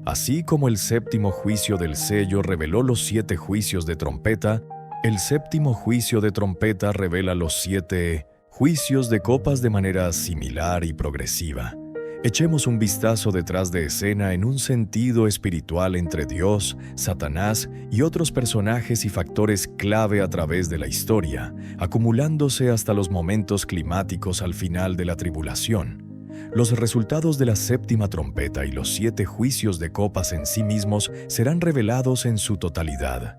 Speaker 1: Así como el séptimo juicio del sello reveló los 7 juicios de trompeta, el séptimo juicio de trompeta revela los 7 juicios de copas de manera similar y progresiva. Echemos un vistazo detrás de escena en un sentido espiritual entre Dios, Satanás y otros personajes y factores clave a través de la historia, acumulándose hasta los momentos climáticos al final de la tribulación. Los resultados de la séptima trompeta y los 7 juicios de copas en sí mismos serán revelados en su totalidad.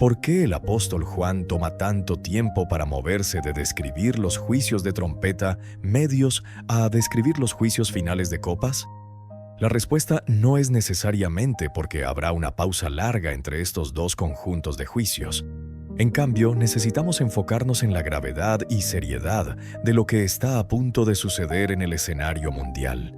Speaker 1: ¿Por qué el apóstol Juan toma tanto tiempo para moverse de describir los juicios de trompeta medios a describir los juicios finales de copas? La respuesta no es necesariamente porque habrá una pausa larga entre estos dos conjuntos de juicios. En cambio, necesitamos enfocarnos en la gravedad y seriedad de lo que está a punto de suceder en el escenario mundial.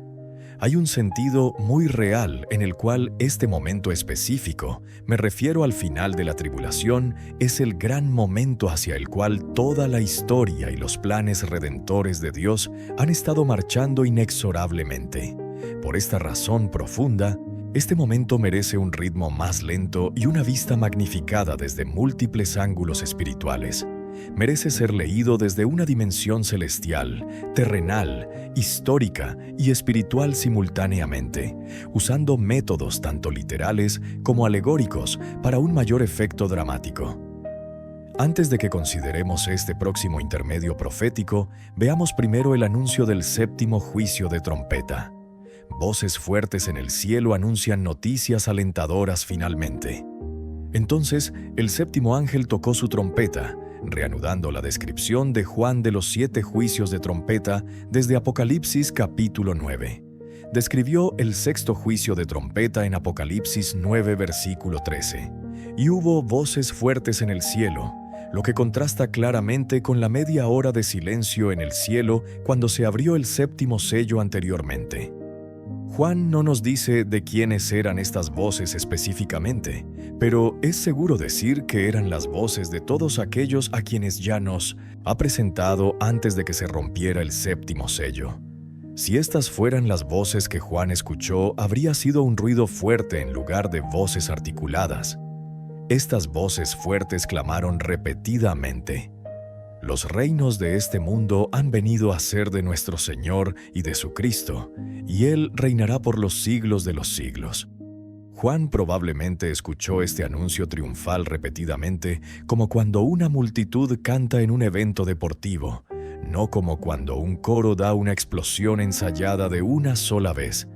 Speaker 1: Hay un sentido muy real en el cual este momento específico, me refiero al final de la tribulación, es el gran momento hacia el cual toda la historia y los planes redentores de Dios han estado marchando inexorablemente. Por esta razón profunda, este momento merece un ritmo más lento y una vista magnificada desde múltiples ángulos espirituales. Merece ser leído desde una dimensión celestial, terrenal, histórica y espiritual simultáneamente, usando métodos tanto literales como alegóricos para un mayor efecto dramático. Antes de que consideremos este próximo intermedio profético, veamos primero el anuncio del séptimo juicio de trompeta. Voces fuertes en el cielo anuncian noticias alentadoras finalmente. Entonces, el séptimo ángel tocó su trompeta, reanudando la descripción de Juan de los 7 juicios de trompeta desde Apocalipsis capítulo 9. Describió el sexto juicio de trompeta en Apocalipsis 9 versículo 13. Y hubo voces fuertes en el cielo, lo que contrasta claramente con la media hora de silencio en el cielo cuando se abrió el séptimo sello anteriormente. Juan no nos dice de quiénes eran estas voces específicamente, pero es seguro decir que eran las voces de todos aquellos a quienes ya nos ha presentado antes de que se rompiera el séptimo sello. Si estas fueran las voces que Juan escuchó, habría sido un ruido fuerte en lugar de voces articuladas. Estas voces fuertes clamaron repetidamente: los reinos de este mundo han venido a ser de nuestro Señor y de su Cristo, y Él reinará por los siglos de los siglos. Juan probablemente escuchó este anuncio triunfal repetidamente como cuando una multitud canta en un evento deportivo, no como cuando un coro da una explosión ensayada de una sola vez.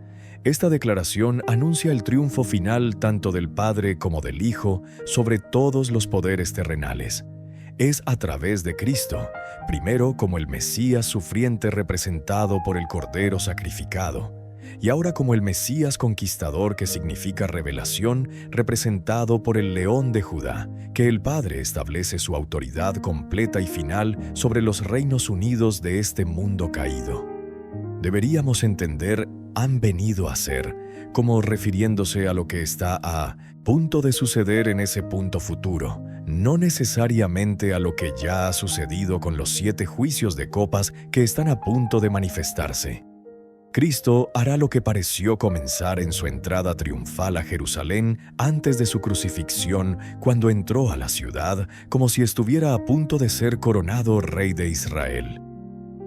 Speaker 1: Esta declaración anuncia el triunfo final tanto del Padre como del Hijo sobre todos los poderes terrenales. Es a través de Cristo, primero como el Mesías sufriente representado por el Cordero sacrificado, y ahora como el Mesías conquistador que significa revelación representado por el León de Judá, que el Padre establece su autoridad completa y final sobre los reinos unidos de este mundo caído. Deberíamos entender «han venido a ser» como refiriéndose a lo que está a punto de suceder en ese punto futuro, no necesariamente a lo que ya ha sucedido con los 7 juicios de copas que están a punto de manifestarse. Cristo hará lo que pareció comenzar en su entrada triunfal a Jerusalén antes de su crucifixión, cuando entró a la ciudad como si estuviera a punto de ser coronado rey de Israel.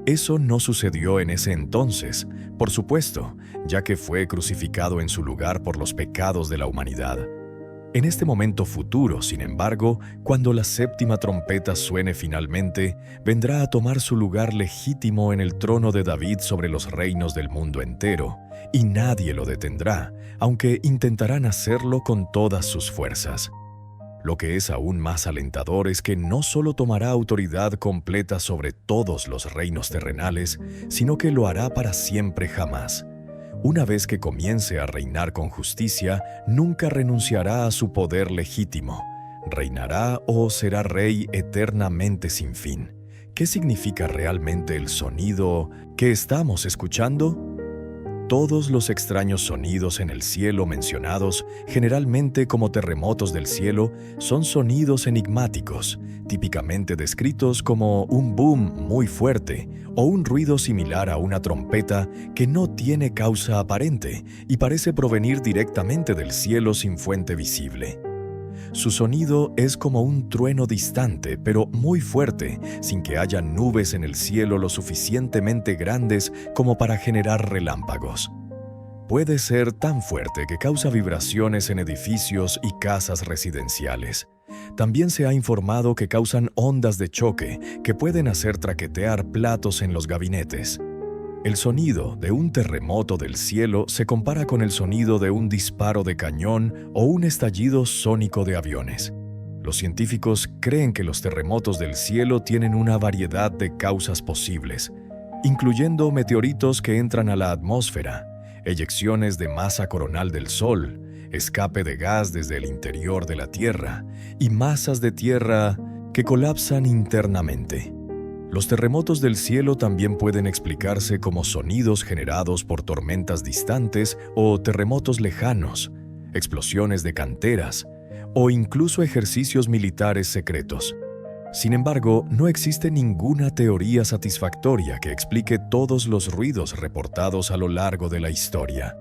Speaker 1: Eso no sucedió en ese entonces, por supuesto, ya que fue crucificado en su lugar por los pecados de la humanidad. En este momento futuro, sin embargo, cuando la séptima trompeta suene finalmente, vendrá a tomar su lugar legítimo en el trono de David sobre los reinos del mundo entero, y nadie lo detendrá, aunque intentarán hacerlo con todas sus fuerzas. Lo que es aún más alentador es que no solo tomará autoridad completa sobre todos los reinos terrenales, sino que lo hará para siempre jamás. Una vez que comience a reinar con justicia, nunca renunciará a su poder legítimo. Reinará o será rey eternamente sin fin. ¿Qué significa realmente el sonido que estamos escuchando? Todos los extraños sonidos en el cielo mencionados, generalmente como terremotos del cielo, son sonidos enigmáticos, típicamente descritos como un boom muy fuerte o un ruido similar a una trompeta que no tiene causa aparente y parece provenir directamente del cielo sin fuente visible. Su sonido es como un trueno distante, pero muy fuerte, sin que haya nubes en el cielo lo suficientemente grandes como para generar relámpagos. Puede ser tan fuerte que causa vibraciones en edificios y casas residenciales. También se ha informado que causan ondas de choque que pueden hacer traquetear platos en los gabinetes. El sonido de un terremoto del cielo se compara con el sonido de un disparo de cañón o un estallido sónico de aviones. Los científicos creen que los terremotos del cielo tienen una variedad de causas posibles, incluyendo meteoritos que entran a la atmósfera, eyecciones de masa coronal del Sol, escape de gas desde el interior de la Tierra y masas de tierra que colapsan internamente. Los terremotos del cielo también pueden explicarse como sonidos generados por tormentas distantes o terremotos lejanos, explosiones de canteras o incluso ejercicios militares secretos. Sin embargo, no existe ninguna teoría satisfactoria que explique todos los ruidos reportados a lo largo de la historia.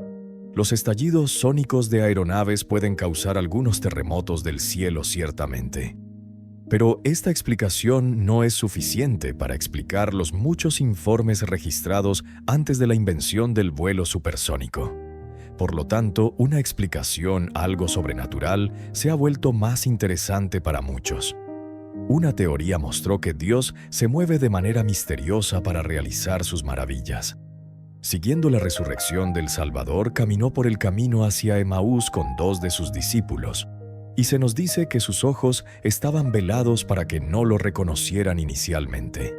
Speaker 1: Los estallidos sónicos de aeronaves pueden causar algunos terremotos del cielo ciertamente. Pero esta explicación no es suficiente para explicar los muchos informes registrados antes de la invención del vuelo supersónico. Por lo tanto, una explicación algo sobrenatural se ha vuelto más interesante para muchos. Una teoría mostró que Dios se mueve de manera misteriosa para realizar sus maravillas. Siguiendo la resurrección del Salvador, caminó por el camino hacia Emaús con 2 de sus discípulos. Y se nos dice que sus ojos estaban velados para que no lo reconocieran inicialmente.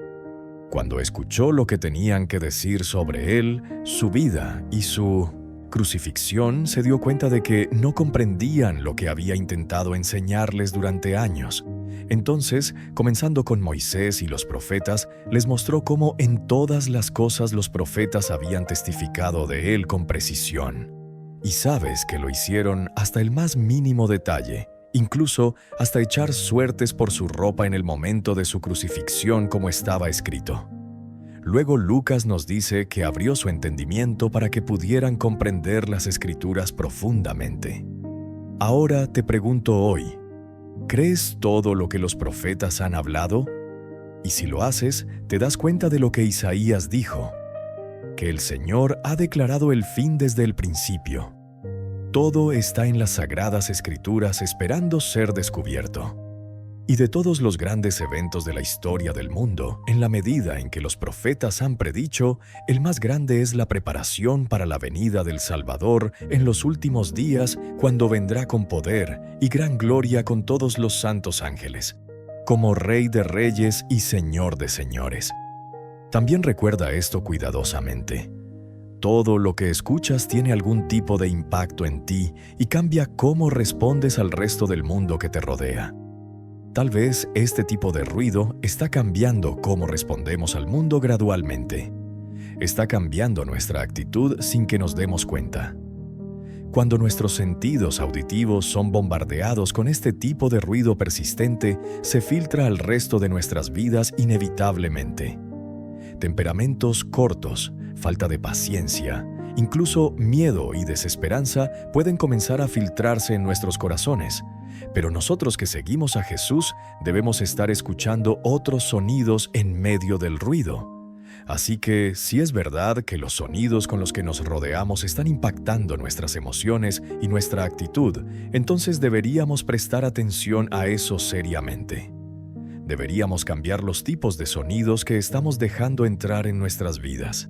Speaker 1: Cuando escuchó lo que tenían que decir sobre él, su vida y su crucifixión, se dio cuenta de que no comprendían lo que había intentado enseñarles durante años. Entonces, comenzando con Moisés y los profetas, les mostró cómo en todas las cosas los profetas habían testificado de él con precisión. Y sabes que lo hicieron hasta el más mínimo detalle, incluso hasta echar suertes por su ropa en el momento de su crucifixión como estaba escrito. Luego Lucas nos dice que abrió su entendimiento para que pudieran comprender las Escrituras profundamente. Ahora te pregunto hoy, ¿crees todo lo que los profetas han hablado? Y si lo haces, te das cuenta de lo que Isaías dijo, que el Señor ha declarado el fin desde el principio. Todo está en las Sagradas Escrituras esperando ser descubierto. Y de todos los grandes eventos de la historia del mundo, en la medida en que los profetas han predicho, el más grande es la preparación para la venida del Salvador en los últimos días, cuando vendrá con poder y gran gloria con todos los santos ángeles, como Rey de Reyes y Señor de Señores. También recuerda esto cuidadosamente. Todo lo que escuchas tiene algún tipo de impacto en ti y cambia cómo respondes al resto del mundo que te rodea. Tal vez este tipo de ruido está cambiando cómo respondemos al mundo gradualmente. Está cambiando nuestra actitud sin que nos demos cuenta. Cuando nuestros sentidos auditivos son bombardeados con este tipo de ruido persistente, se filtra al resto de nuestras vidas inevitablemente. Temperamentos cortos, falta de paciencia, incluso miedo y desesperanza pueden comenzar a filtrarse en nuestros corazones. Pero nosotros que seguimos a Jesús debemos estar escuchando otros sonidos en medio del ruido. Así que, si es verdad que los sonidos con los que nos rodeamos están impactando nuestras emociones y nuestra actitud, entonces deberíamos prestar atención a eso seriamente. Deberíamos cambiar los tipos de sonidos que estamos dejando entrar en nuestras vidas.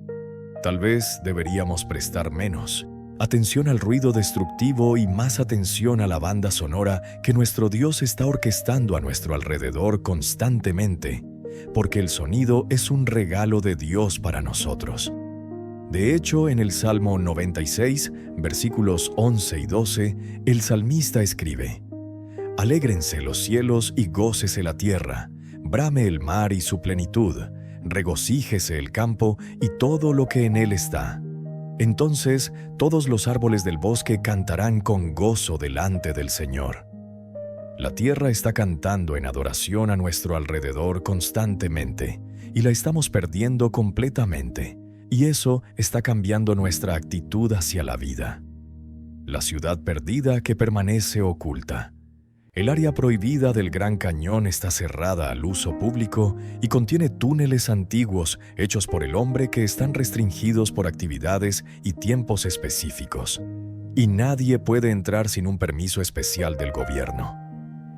Speaker 1: Tal vez deberíamos prestar menos atención al ruido destructivo y más atención a la banda sonora que nuestro Dios está orquestando a nuestro alrededor constantemente, porque el sonido es un regalo de Dios para nosotros. De hecho, en el Salmo 96, versículos 11 y 12, el salmista escribe: «Alégrense los cielos y gócese la tierra, brame el mar y su plenitud, regocíjese el campo y todo lo que en él está. Entonces todos los árboles del bosque cantarán con gozo delante del Señor». La tierra está cantando en adoración a nuestro alrededor constantemente y la estamos perdiendo completamente, y eso está cambiando nuestra actitud hacia la vida. La ciudad perdida que permanece oculta. El área prohibida del Gran Cañón está cerrada al uso público y contiene túneles antiguos hechos por el hombre que están restringidos por actividades y tiempos específicos. Y nadie puede entrar sin un permiso especial del gobierno.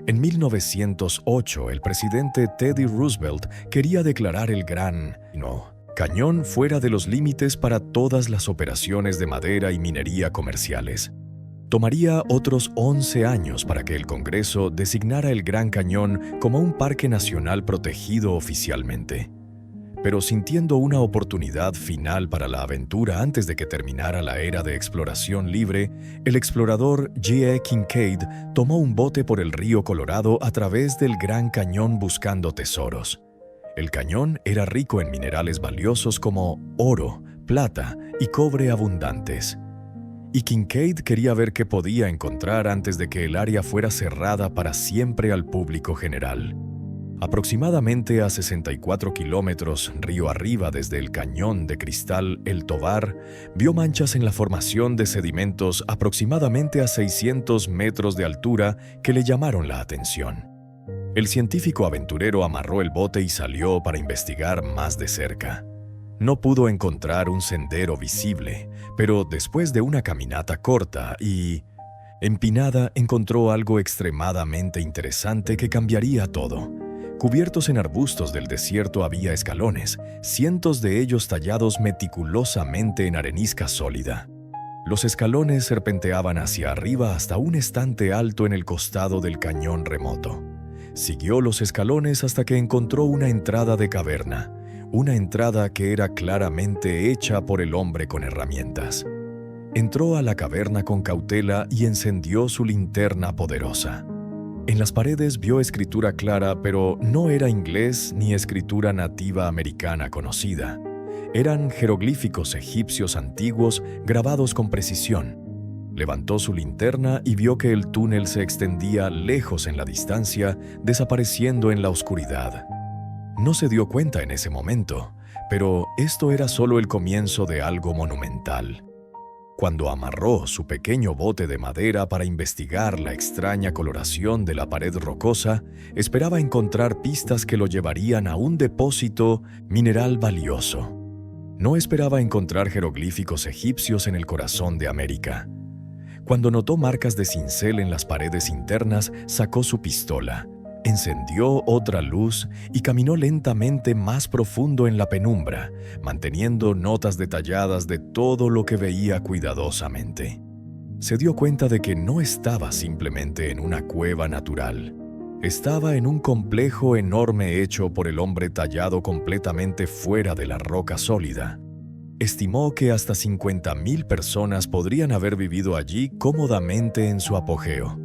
Speaker 1: En 1908, el presidente Teddy Roosevelt quería declarar el Gran Cañón fuera de los límites para todas las operaciones de madera y minería comerciales. Tomaría otros 11 años para que el Congreso designara el Gran Cañón como un parque nacional protegido oficialmente. Pero sintiendo una oportunidad final para la aventura antes de que terminara la era de exploración libre, el explorador G.E. Kincaid tomó un bote por el río Colorado a través del Gran Cañón buscando tesoros. El cañón era rico en minerales valiosos como oro, plata y cobre abundantes. Y Kincaid quería ver qué podía encontrar antes de que el área fuera cerrada para siempre al público general. Aproximadamente a 64 kilómetros río arriba desde el cañón de cristal El Tovar, vio manchas en la formación de sedimentos aproximadamente a 600 metros de altura que le llamaron la atención. El científico aventurero amarró el bote y salió para investigar más de cerca. No pudo encontrar un sendero visible, pero después de una caminata corta y empinada encontró algo extremadamente interesante que cambiaría todo. Cubiertos en arbustos del desierto había escalones, cientos de ellos tallados meticulosamente en arenisca sólida. Los escalones serpenteaban hacia arriba hasta un estante alto en el costado del cañón remoto. Siguió los escalones hasta que encontró una entrada de caverna, una entrada que era claramente hecha por el hombre con herramientas. Entró a la caverna con cautela y encendió su linterna poderosa. En las paredes vio escritura clara, pero no era inglés ni escritura nativa americana conocida. Eran jeroglíficos egipcios antiguos grabados con precisión. Levantó su linterna y vio que el túnel se extendía lejos en la distancia, desapareciendo en la oscuridad. No se dio cuenta en ese momento, pero esto era solo el comienzo de algo monumental. Cuando amarró su pequeño bote de madera para investigar la extraña coloración de la pared rocosa, esperaba encontrar pistas que lo llevarían a un depósito mineral valioso. No esperaba encontrar jeroglíficos egipcios en el corazón de América. Cuando notó marcas de cincel en las paredes internas, sacó su pistola, encendió otra luz y caminó lentamente más profundo en la penumbra, manteniendo notas detalladas de todo lo que veía cuidadosamente. Se dio cuenta de que no estaba simplemente en una cueva natural. Estaba en un complejo enorme hecho por el hombre tallado completamente fuera de la roca sólida. Estimó que hasta 50,000 personas podrían haber vivido allí cómodamente en su apogeo.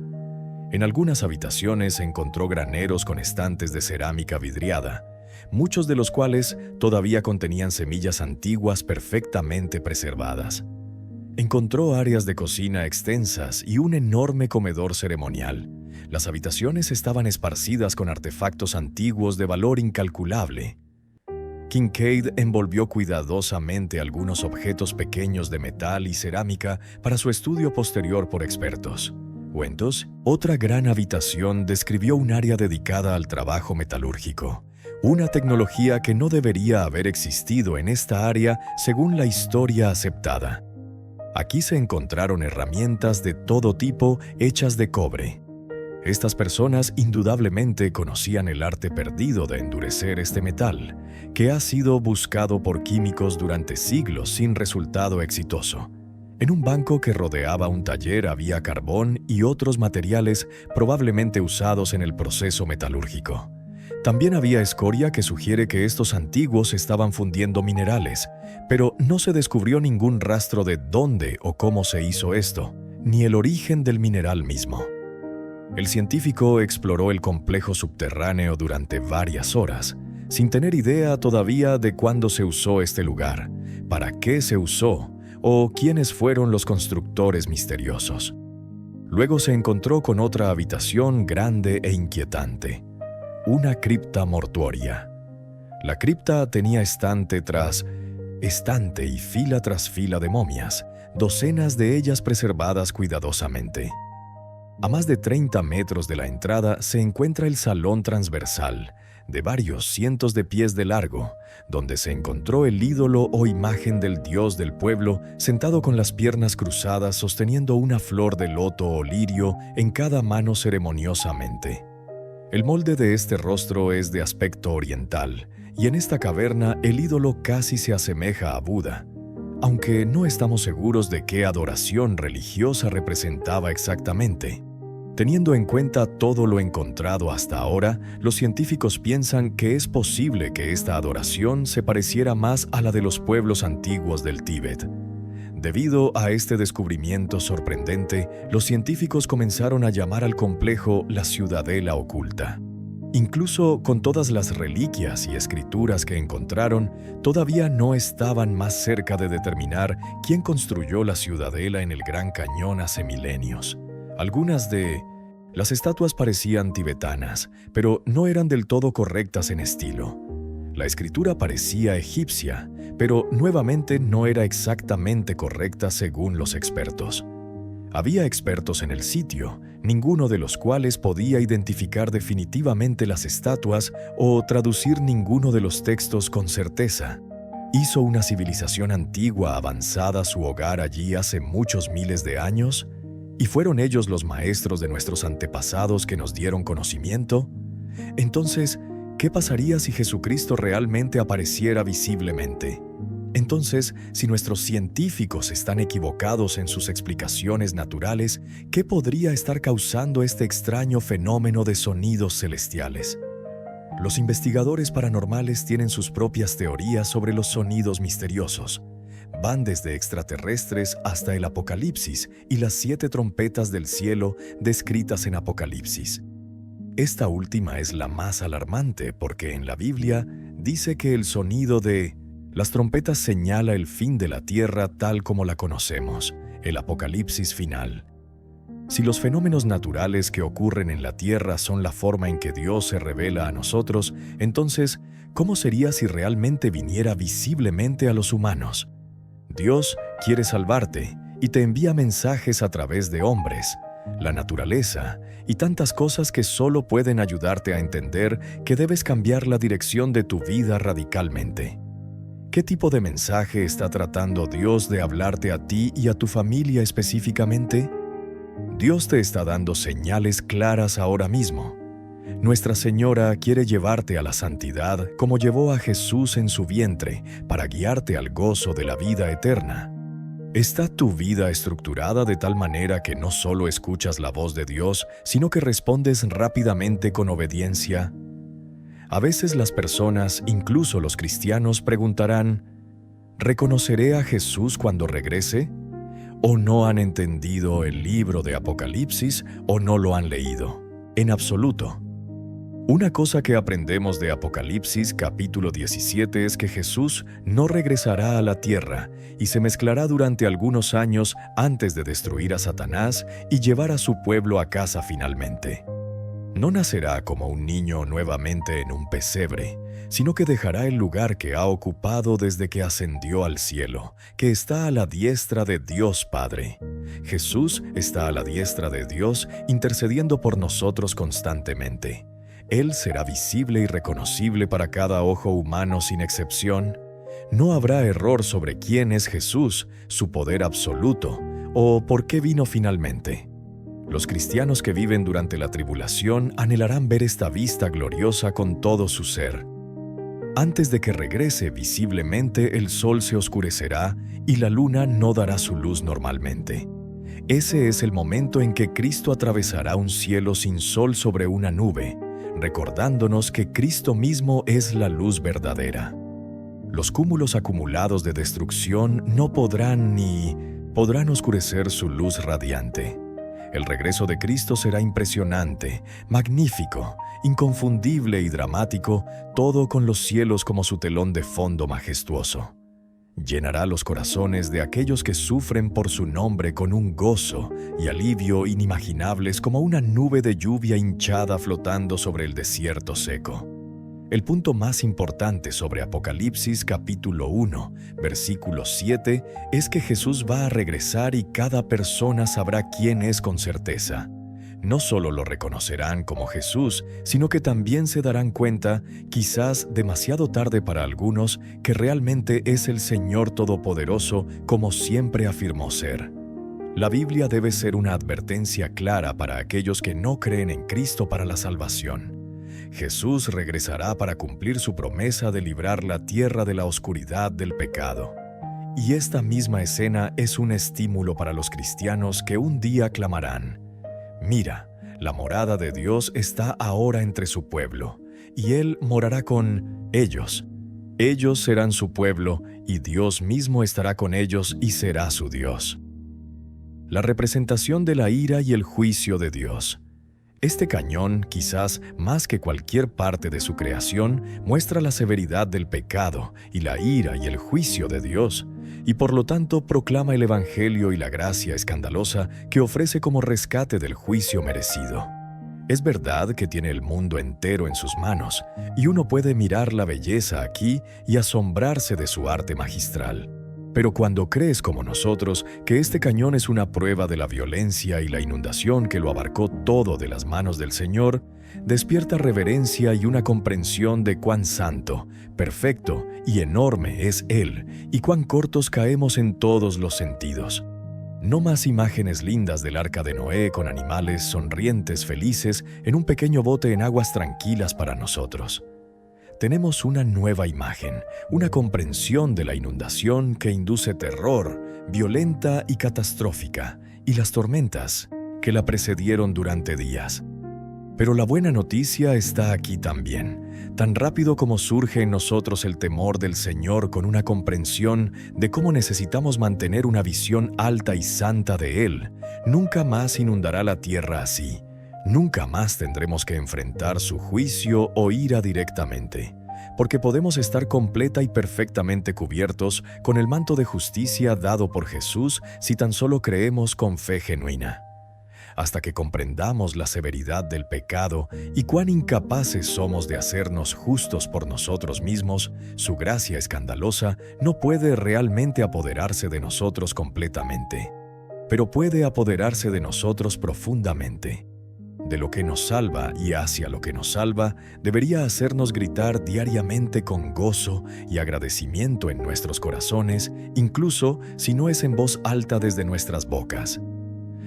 Speaker 1: En algunas habitaciones encontró graneros con estantes de cerámica vidriada, muchos de los cuales todavía contenían semillas antiguas perfectamente preservadas. Encontró áreas de cocina extensas y un enorme comedor ceremonial. Las habitaciones estaban esparcidas con artefactos antiguos de valor incalculable. Kincaid envolvió cuidadosamente algunos objetos pequeños de metal y cerámica para su estudio posterior por expertos. Otra gran habitación describió un área dedicada al trabajo metalúrgico, una tecnología que no debería haber existido en esta área según la historia aceptada. Aquí se encontraron herramientas de todo tipo hechas de cobre. Estas personas indudablemente conocían el arte perdido de endurecer este metal, que ha sido buscado por químicos durante siglos sin resultado exitoso. En un banco que rodeaba un taller había carbón y otros materiales probablemente usados en el proceso metalúrgico. También había escoria que sugiere que estos antiguos estaban fundiendo minerales, pero no se descubrió ningún rastro de dónde o cómo se hizo esto, ni el origen del mineral mismo. El científico exploró el complejo subterráneo durante varias horas, sin tener idea todavía de cuándo se usó este lugar, para qué se usó o quiénes fueron los constructores misteriosos. Luego se encontró con otra habitación grande e inquietante, una cripta mortuoria. La cripta tenía estante tras estante y fila tras fila de momias, docenas de ellas preservadas cuidadosamente. A más de 30 metros de la entrada se encuentra el salón transversal, de varios cientos de pies de largo, donde se encontró el ídolo o imagen del dios del pueblo sentado con las piernas cruzadas sosteniendo una flor de loto o lirio en cada mano ceremoniosamente. El molde de este rostro es de aspecto oriental, y en esta caverna el ídolo casi se asemeja a Buda, aunque no estamos seguros de qué adoración religiosa representaba exactamente. Teniendo en cuenta todo lo encontrado hasta ahora, los científicos piensan que es posible que esta adoración se pareciera más a la de los pueblos antiguos del Tíbet. Debido a este descubrimiento sorprendente, los científicos comenzaron a llamar al complejo la Ciudadela Oculta. Incluso con todas las reliquias y escrituras que encontraron, todavía no estaban más cerca de determinar quién construyó la ciudadela en el Gran Cañón hace milenios. Algunas de las estatuas parecían tibetanas, pero no eran del todo correctas en estilo. La escritura parecía egipcia, pero nuevamente no era exactamente correcta según los expertos. Había expertos en el sitio, ninguno de los cuales podía identificar definitivamente las estatuas o traducir ninguno de los textos con certeza. ¿Hizo una civilización antigua avanzada su hogar allí hace muchos miles de años? ¿Y fueron ellos los maestros de nuestros antepasados que nos dieron conocimiento? Entonces, ¿qué pasaría si Jesucristo realmente apareciera visiblemente? Entonces, si nuestros científicos están equivocados en sus explicaciones naturales, ¿qué podría estar causando este extraño fenómeno de sonidos celestiales? Los investigadores paranormales tienen sus propias teorías sobre los sonidos misteriosos. Van desde extraterrestres hasta el Apocalipsis y las 7 trompetas del cielo descritas en Apocalipsis. Esta última es la más alarmante porque en la Biblia dice que el sonido de las trompetas señala el fin de la tierra tal como la conocemos, el apocalipsis final. Si los fenómenos naturales que ocurren en la tierra son la forma en que Dios se revela a nosotros, entonces, ¿cómo sería si realmente viniera visiblemente a los humanos? Dios quiere salvarte y te envía mensajes a través de hombres, la naturaleza y tantas cosas que solo pueden ayudarte a entender que debes cambiar la dirección de tu vida radicalmente. ¿Qué tipo de mensaje está tratando Dios de hablarte a ti y a tu familia específicamente? Dios te está dando señales claras ahora mismo. Nuestra Señora quiere llevarte a la santidad como llevó a Jesús en su vientre para guiarte al gozo de la vida eterna. ¿Está tu vida estructurada de tal manera que no solo escuchas la voz de Dios, sino que respondes rápidamente con obediencia? A veces las personas, incluso los cristianos, preguntarán, ¿reconoceré a Jesús cuando regrese? ¿O no han entendido el libro de Apocalipsis o no lo han leído? En absoluto. Una cosa que aprendemos de Apocalipsis capítulo 17 es que Jesús no regresará a la tierra y se mezclará durante algunos años antes de destruir a Satanás y llevar a su pueblo a casa finalmente. No nacerá como un niño nuevamente en un pesebre, sino que dejará el lugar que ha ocupado desde que ascendió al cielo, que está a la diestra de Dios Padre. Jesús está a la diestra de Dios intercediendo por nosotros constantemente. Él será visible y reconocible para cada ojo humano sin excepción. No habrá error sobre quién es Jesús, su poder absoluto, o por qué vino finalmente. Los cristianos que viven durante la tribulación anhelarán ver esta vista gloriosa con todo su ser. Antes de que regrese visiblemente, el sol se oscurecerá y la luna no dará su luz normalmente. Ese es el momento en que Cristo atravesará un cielo sin sol sobre una nube, recordándonos que Cristo mismo es la luz verdadera. Los cúmulos acumulados de destrucción no podrán oscurecer su luz radiante. El regreso de Cristo será impresionante, magnífico, inconfundible y dramático, todo con los cielos como su telón de fondo majestuoso. Llenará los corazones de aquellos que sufren por su nombre con un gozo y alivio inimaginables como una nube de lluvia hinchada flotando sobre el desierto seco. El punto más importante sobre Apocalipsis capítulo 1, versículo 7, es que Jesús va a regresar y cada persona sabrá quién es con certeza. No solo lo reconocerán como Jesús, sino que también se darán cuenta, quizás demasiado tarde para algunos, que realmente es el Señor Todopoderoso como siempre afirmó ser. La Biblia debe ser una advertencia clara para aquellos que no creen en Cristo para la salvación. Jesús regresará para cumplir su promesa de librar la tierra de la oscuridad del pecado. Y esta misma escena es un estímulo para los cristianos que un día clamarán: «Mira, la morada de Dios está ahora entre su pueblo, y Él morará con ellos. Ellos serán su pueblo, y Dios mismo estará con ellos y será su Dios». La representación de la ira y el juicio de Dios. Este cañón, quizás más que cualquier parte de su creación, muestra la severidad del pecado y la ira y el juicio de Dios, y por lo tanto proclama el Evangelio y la gracia escandalosa que ofrece como rescate del juicio merecido. Es verdad que tiene el mundo entero en sus manos, y uno puede mirar la belleza aquí y asombrarse de su arte magistral. Pero cuando crees como nosotros que este cañón es una prueba de la violencia y la inundación que lo abarcó todo de las manos del Señor, despierta reverencia y una comprensión de cuán santo, perfecto y enorme es Él, y cuán cortos caemos en todos los sentidos. No más imágenes lindas del arca de Noé con animales sonrientes, felices, en un pequeño bote en aguas tranquilas para nosotros. Tenemos una nueva imagen, una comprensión de la inundación que induce terror, violenta y catastrófica, y las tormentas que la precedieron durante días. Pero la buena noticia está aquí también. Tan rápido como surge en nosotros el temor del Señor con una comprensión de cómo necesitamos mantener una visión alta y santa de Él, nunca más inundará la tierra así. Nunca más tendremos que enfrentar su juicio o ira directamente, porque podemos estar completa y perfectamente cubiertos con el manto de justicia dado por Jesús si tan solo creemos con fe genuina. Hasta que comprendamos la severidad del pecado y cuán incapaces somos de hacernos justos por nosotros mismos, su gracia escandalosa no puede realmente apoderarse de nosotros completamente, pero puede apoderarse de nosotros profundamente. De lo que nos salva y hacia lo que nos salva, debería hacernos gritar diariamente con gozo y agradecimiento en nuestros corazones, incluso si no es en voz alta desde nuestras bocas.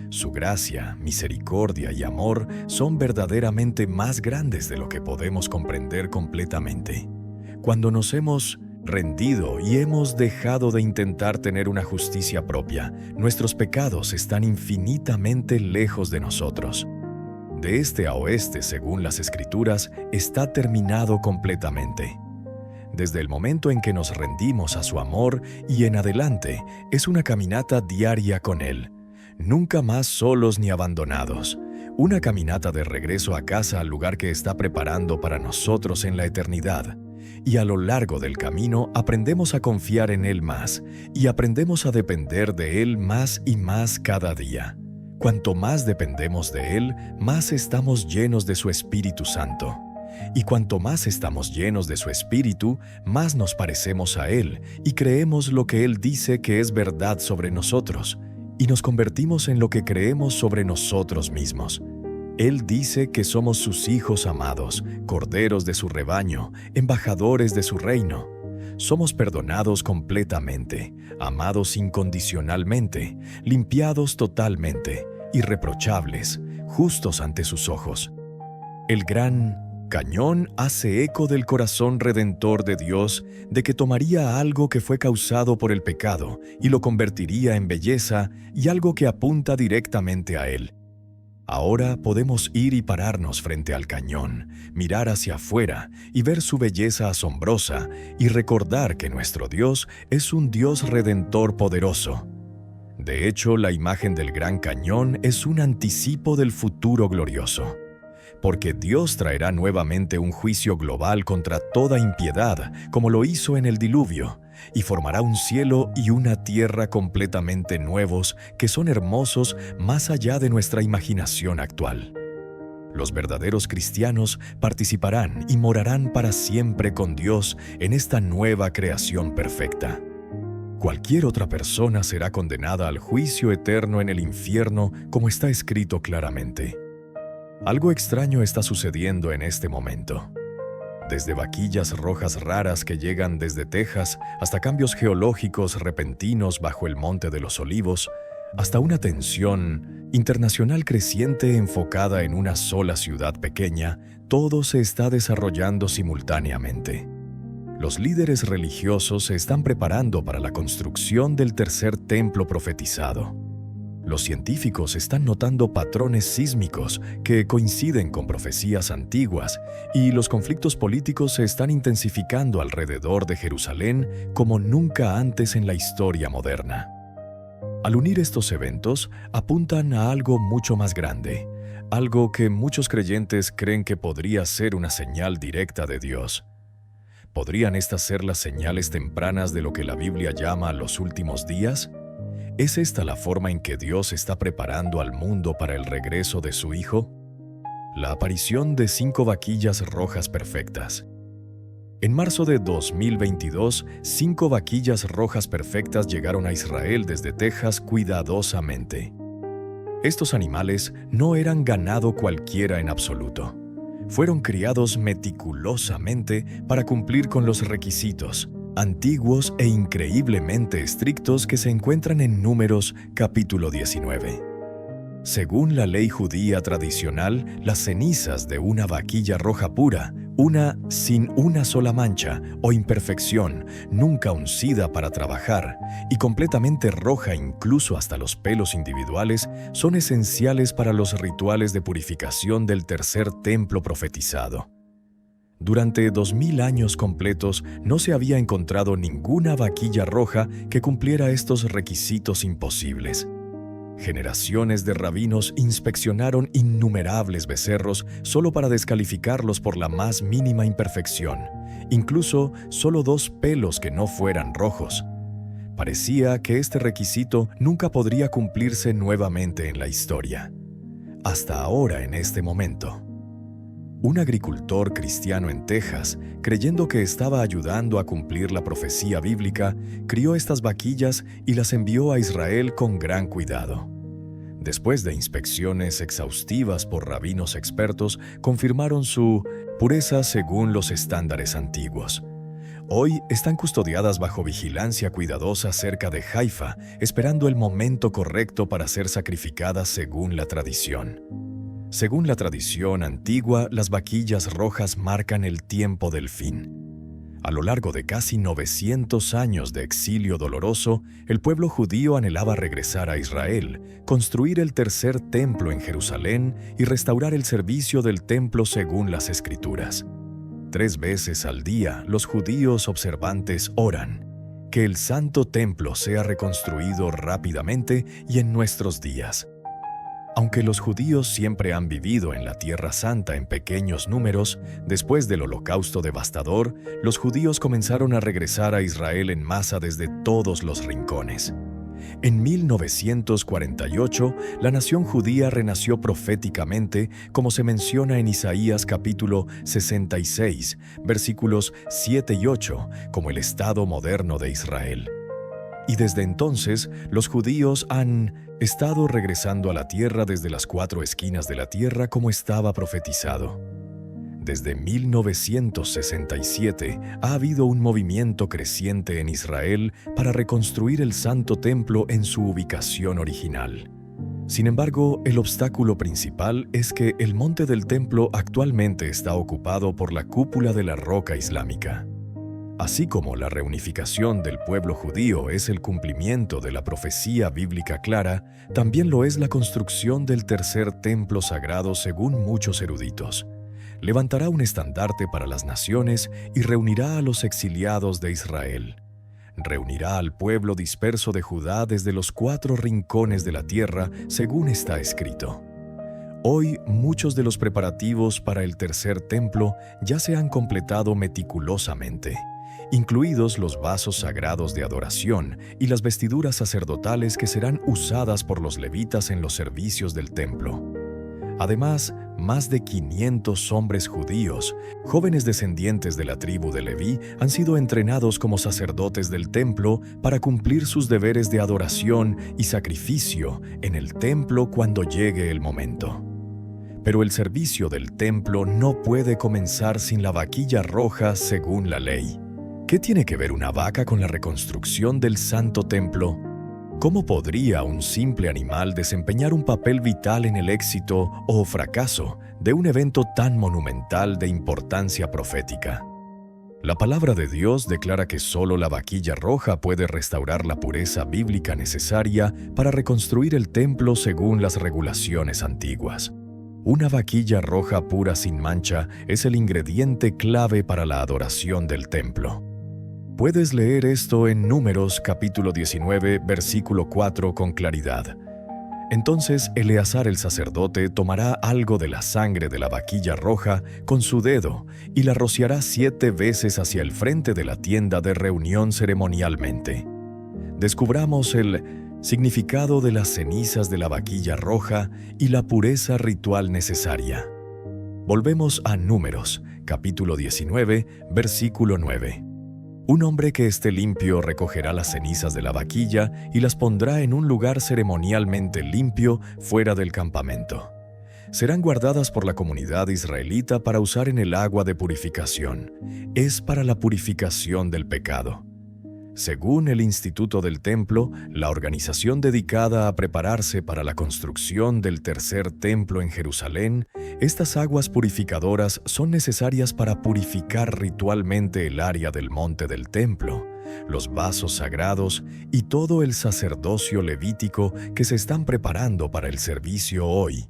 Speaker 1: Su gracia, misericordia y amor son verdaderamente más grandes de lo que podemos comprender completamente. Cuando nos hemos rendido y hemos dejado de intentar tener una justicia propia, nuestros pecados están infinitamente lejos de nosotros. De este a oeste, según las Escrituras, está terminado completamente. Desde el momento en que nos rendimos a su amor y en adelante, es una caminata diaria con Él. Nunca más solos ni abandonados. Una caminata de regreso a casa al lugar que está preparando para nosotros en la eternidad. Y a lo largo del camino aprendemos a confiar en Él más y aprendemos a depender de Él más y más cada día. Cuanto más dependemos de Él, más estamos llenos de su Espíritu Santo. Y cuanto más estamos llenos de su Espíritu, más nos parecemos a Él y creemos lo que Él dice que es verdad sobre nosotros, y nos convertimos en lo que creemos sobre nosotros mismos. Él dice que somos sus hijos amados, corderos de su rebaño, embajadores de su reino. Somos perdonados completamente, amados incondicionalmente, limpiados totalmente, irreprochables, justos ante sus ojos. El gran cañón hace eco del corazón redentor de Dios, de que tomaría algo que fue causado por el pecado y lo convertiría en belleza y algo que apunta directamente a Él. Ahora podemos ir y pararnos frente al cañón, mirar hacia afuera y ver su belleza asombrosa y recordar que nuestro Dios es un Dios redentor poderoso. De hecho, la imagen del gran cañón es un anticipo del futuro glorioso, porque Dios traerá nuevamente un juicio global contra toda impiedad, como lo hizo en el diluvio, y formará un cielo y una tierra completamente nuevos que son hermosos más allá de nuestra imaginación actual. Los verdaderos cristianos participarán y morarán para siempre con Dios en esta nueva creación perfecta. Cualquier otra persona será condenada al juicio eterno en el infierno, como está escrito claramente. Algo extraño está sucediendo en este momento. Desde vaquillas rojas raras que llegan desde Texas hasta cambios geológicos repentinos bajo el Monte de los Olivos, hasta una tensión internacional creciente enfocada en una sola ciudad pequeña, todo se está desarrollando simultáneamente. Los líderes religiosos se están preparando para la construcción del tercer templo profetizado. Los científicos están notando patrones sísmicos que coinciden con profecías antiguas y los conflictos políticos se están intensificando alrededor de Jerusalén como nunca antes en la historia moderna. Al unir estos eventos, apuntan a algo mucho más grande, algo que muchos creyentes creen que podría ser una señal directa de Dios. ¿Podrían estas ser las señales tempranas de lo que la Biblia llama los últimos días? ¿Es esta la forma en que Dios está preparando al mundo para el regreso de su Hijo? La aparición de 5 vaquillas rojas perfectas. En marzo de 2022, 5 vaquillas rojas perfectas llegaron a Israel desde Texas cuidadosamente. Estos animales no eran ganado cualquiera en absoluto. Fueron criados meticulosamente para cumplir con los requisitos antiguos e increíblemente estrictos que se encuentran en Números capítulo 19. Según la ley judía tradicional, las cenizas de una vaquilla roja pura, una sin una sola mancha o imperfección, nunca uncida para trabajar y completamente roja incluso hasta los pelos individuales, son esenciales para los rituales de purificación del tercer templo profetizado. Durante 2000 años completos no se había encontrado ninguna vaquilla roja que cumpliera estos requisitos imposibles. Generaciones de rabinos inspeccionaron innumerables becerros solo para descalificarlos por la más mínima imperfección, incluso solo 2 pelos que no fueran rojos. Parecía que este requisito nunca podría cumplirse nuevamente en la historia. Hasta ahora, en este momento. Un agricultor cristiano en Texas, creyendo que estaba ayudando a cumplir la profecía bíblica, crió estas vaquillas y las envió a Israel con gran cuidado. Después de inspecciones exhaustivas por rabinos expertos, confirmaron su pureza según los estándares antiguos. Hoy están custodiadas bajo vigilancia cuidadosa cerca de Haifa, esperando el momento correcto para ser sacrificadas según la tradición. Según la tradición antigua, las vaquillas rojas marcan el tiempo del fin. A lo largo de casi 900 años de exilio doloroso, el pueblo judío anhelaba regresar a Israel, construir el tercer templo en Jerusalén y restaurar el servicio del templo según las Escrituras. 3 veces al día, los judíos observantes oran: que el santo templo sea reconstruido rápidamente y en nuestros días. Aunque los judíos siempre han vivido en la Tierra Santa en pequeños números, después del Holocausto devastador, los judíos comenzaron a regresar a Israel en masa desde todos los rincones. En 1948, la nación judía renació proféticamente, como se menciona en Isaías capítulo 66, versículos 7 y 8, como el Estado moderno de Israel. Y desde entonces, los judíos han estado regresando a la tierra desde las 4 esquinas de la tierra como estaba profetizado. Desde 1967 ha habido un movimiento creciente en Israel para reconstruir el Santo Templo en su ubicación original. Sin embargo, el obstáculo principal es que el monte del templo actualmente está ocupado por la cúpula de la roca islámica. Así como la reunificación del pueblo judío es el cumplimiento de la profecía bíblica clara, también lo es la construcción del tercer templo sagrado según muchos eruditos. Levantará un estandarte para las naciones y reunirá a los exiliados de Israel. Reunirá al pueblo disperso de Judá desde los 4 rincones de la tierra, según está escrito. Hoy, muchos de los preparativos para el tercer templo ya se han completado meticulosamente, incluidos los vasos sagrados de adoración y las vestiduras sacerdotales que serán usadas por los levitas en los servicios del templo. Además, más de 500 hombres judíos, jóvenes descendientes de la tribu de Leví, han sido entrenados como sacerdotes del templo para cumplir sus deberes de adoración y sacrificio en el templo cuando llegue el momento. Pero el servicio del templo no puede comenzar sin la vaquilla roja según la ley. ¿Qué tiene que ver una vaca con la reconstrucción del Santo Templo? ¿Cómo podría un simple animal desempeñar un papel vital en el éxito o fracaso de un evento tan monumental de importancia profética? La palabra de Dios declara que solo la vaquilla roja puede restaurar la pureza bíblica necesaria para reconstruir el templo según las regulaciones antiguas. Una vaquilla roja pura sin mancha es el ingrediente clave para la adoración del templo. Puedes leer esto en Números capítulo 19, versículo 4 con claridad. Entonces Eleazar el sacerdote tomará algo de la sangre de la vaquilla roja con su dedo y la rociará 7 veces hacia el frente de la tienda de reunión ceremonialmente. Descubramos el significado de las cenizas de la vaquilla roja y la pureza ritual necesaria. Volvemos a Números capítulo 19, versículo 9. Un hombre que esté limpio recogerá las cenizas de la vaquilla y las pondrá en un lugar ceremonialmente limpio fuera del campamento. Serán guardadas por la comunidad israelita para usar en el agua de purificación. Es para la purificación del pecado. Según el Instituto del Templo, la organización dedicada a prepararse para la construcción del tercer templo en Jerusalén, estas aguas purificadoras son necesarias para purificar ritualmente el área del monte del templo, los vasos sagrados y todo el sacerdocio levítico que se están preparando para el servicio hoy.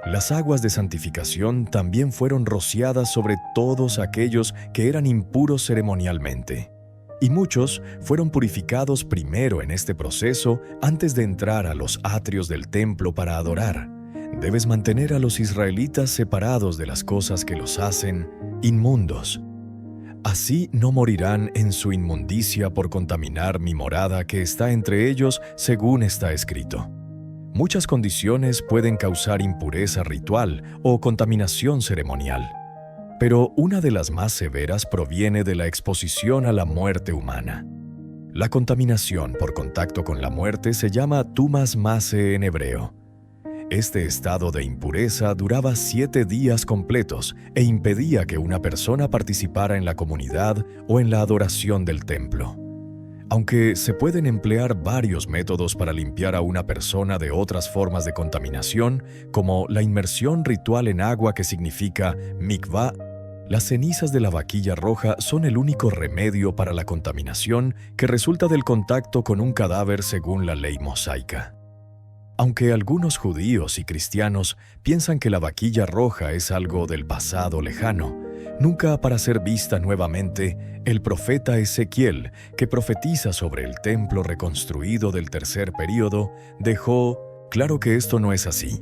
Speaker 1: Las aguas de santificación también fueron rociadas sobre todos aquellos que eran impuros ceremonialmente. Y muchos fueron purificados primero en este proceso antes de entrar a los atrios del templo para adorar. Debes mantener a los israelitas separados de las cosas que los hacen inmundos. Así no morirán en su inmundicia por contaminar mi morada que está entre ellos, según está escrito. Muchas condiciones pueden causar impureza ritual o contaminación ceremonial. Pero una de las más severas proviene de la exposición a la muerte humana. La contaminación por contacto con la muerte se llama tumas mase en hebreo. Este estado de impureza duraba 7 días completos e impedía que una persona participara en la comunidad o en la adoración del templo. Aunque se pueden emplear varios métodos para limpiar a una persona de otras formas de contaminación, como la inmersión ritual en agua que significa mikvah, las cenizas de la vaquilla roja son el único remedio para la contaminación que resulta del contacto con un cadáver según la ley mosaica. Aunque algunos judíos y cristianos piensan que la vaquilla roja es algo del pasado lejano, nunca para ser vista nuevamente, el profeta Ezequiel, que profetiza sobre el templo reconstruido del tercer período, dejó claro que esto no es así.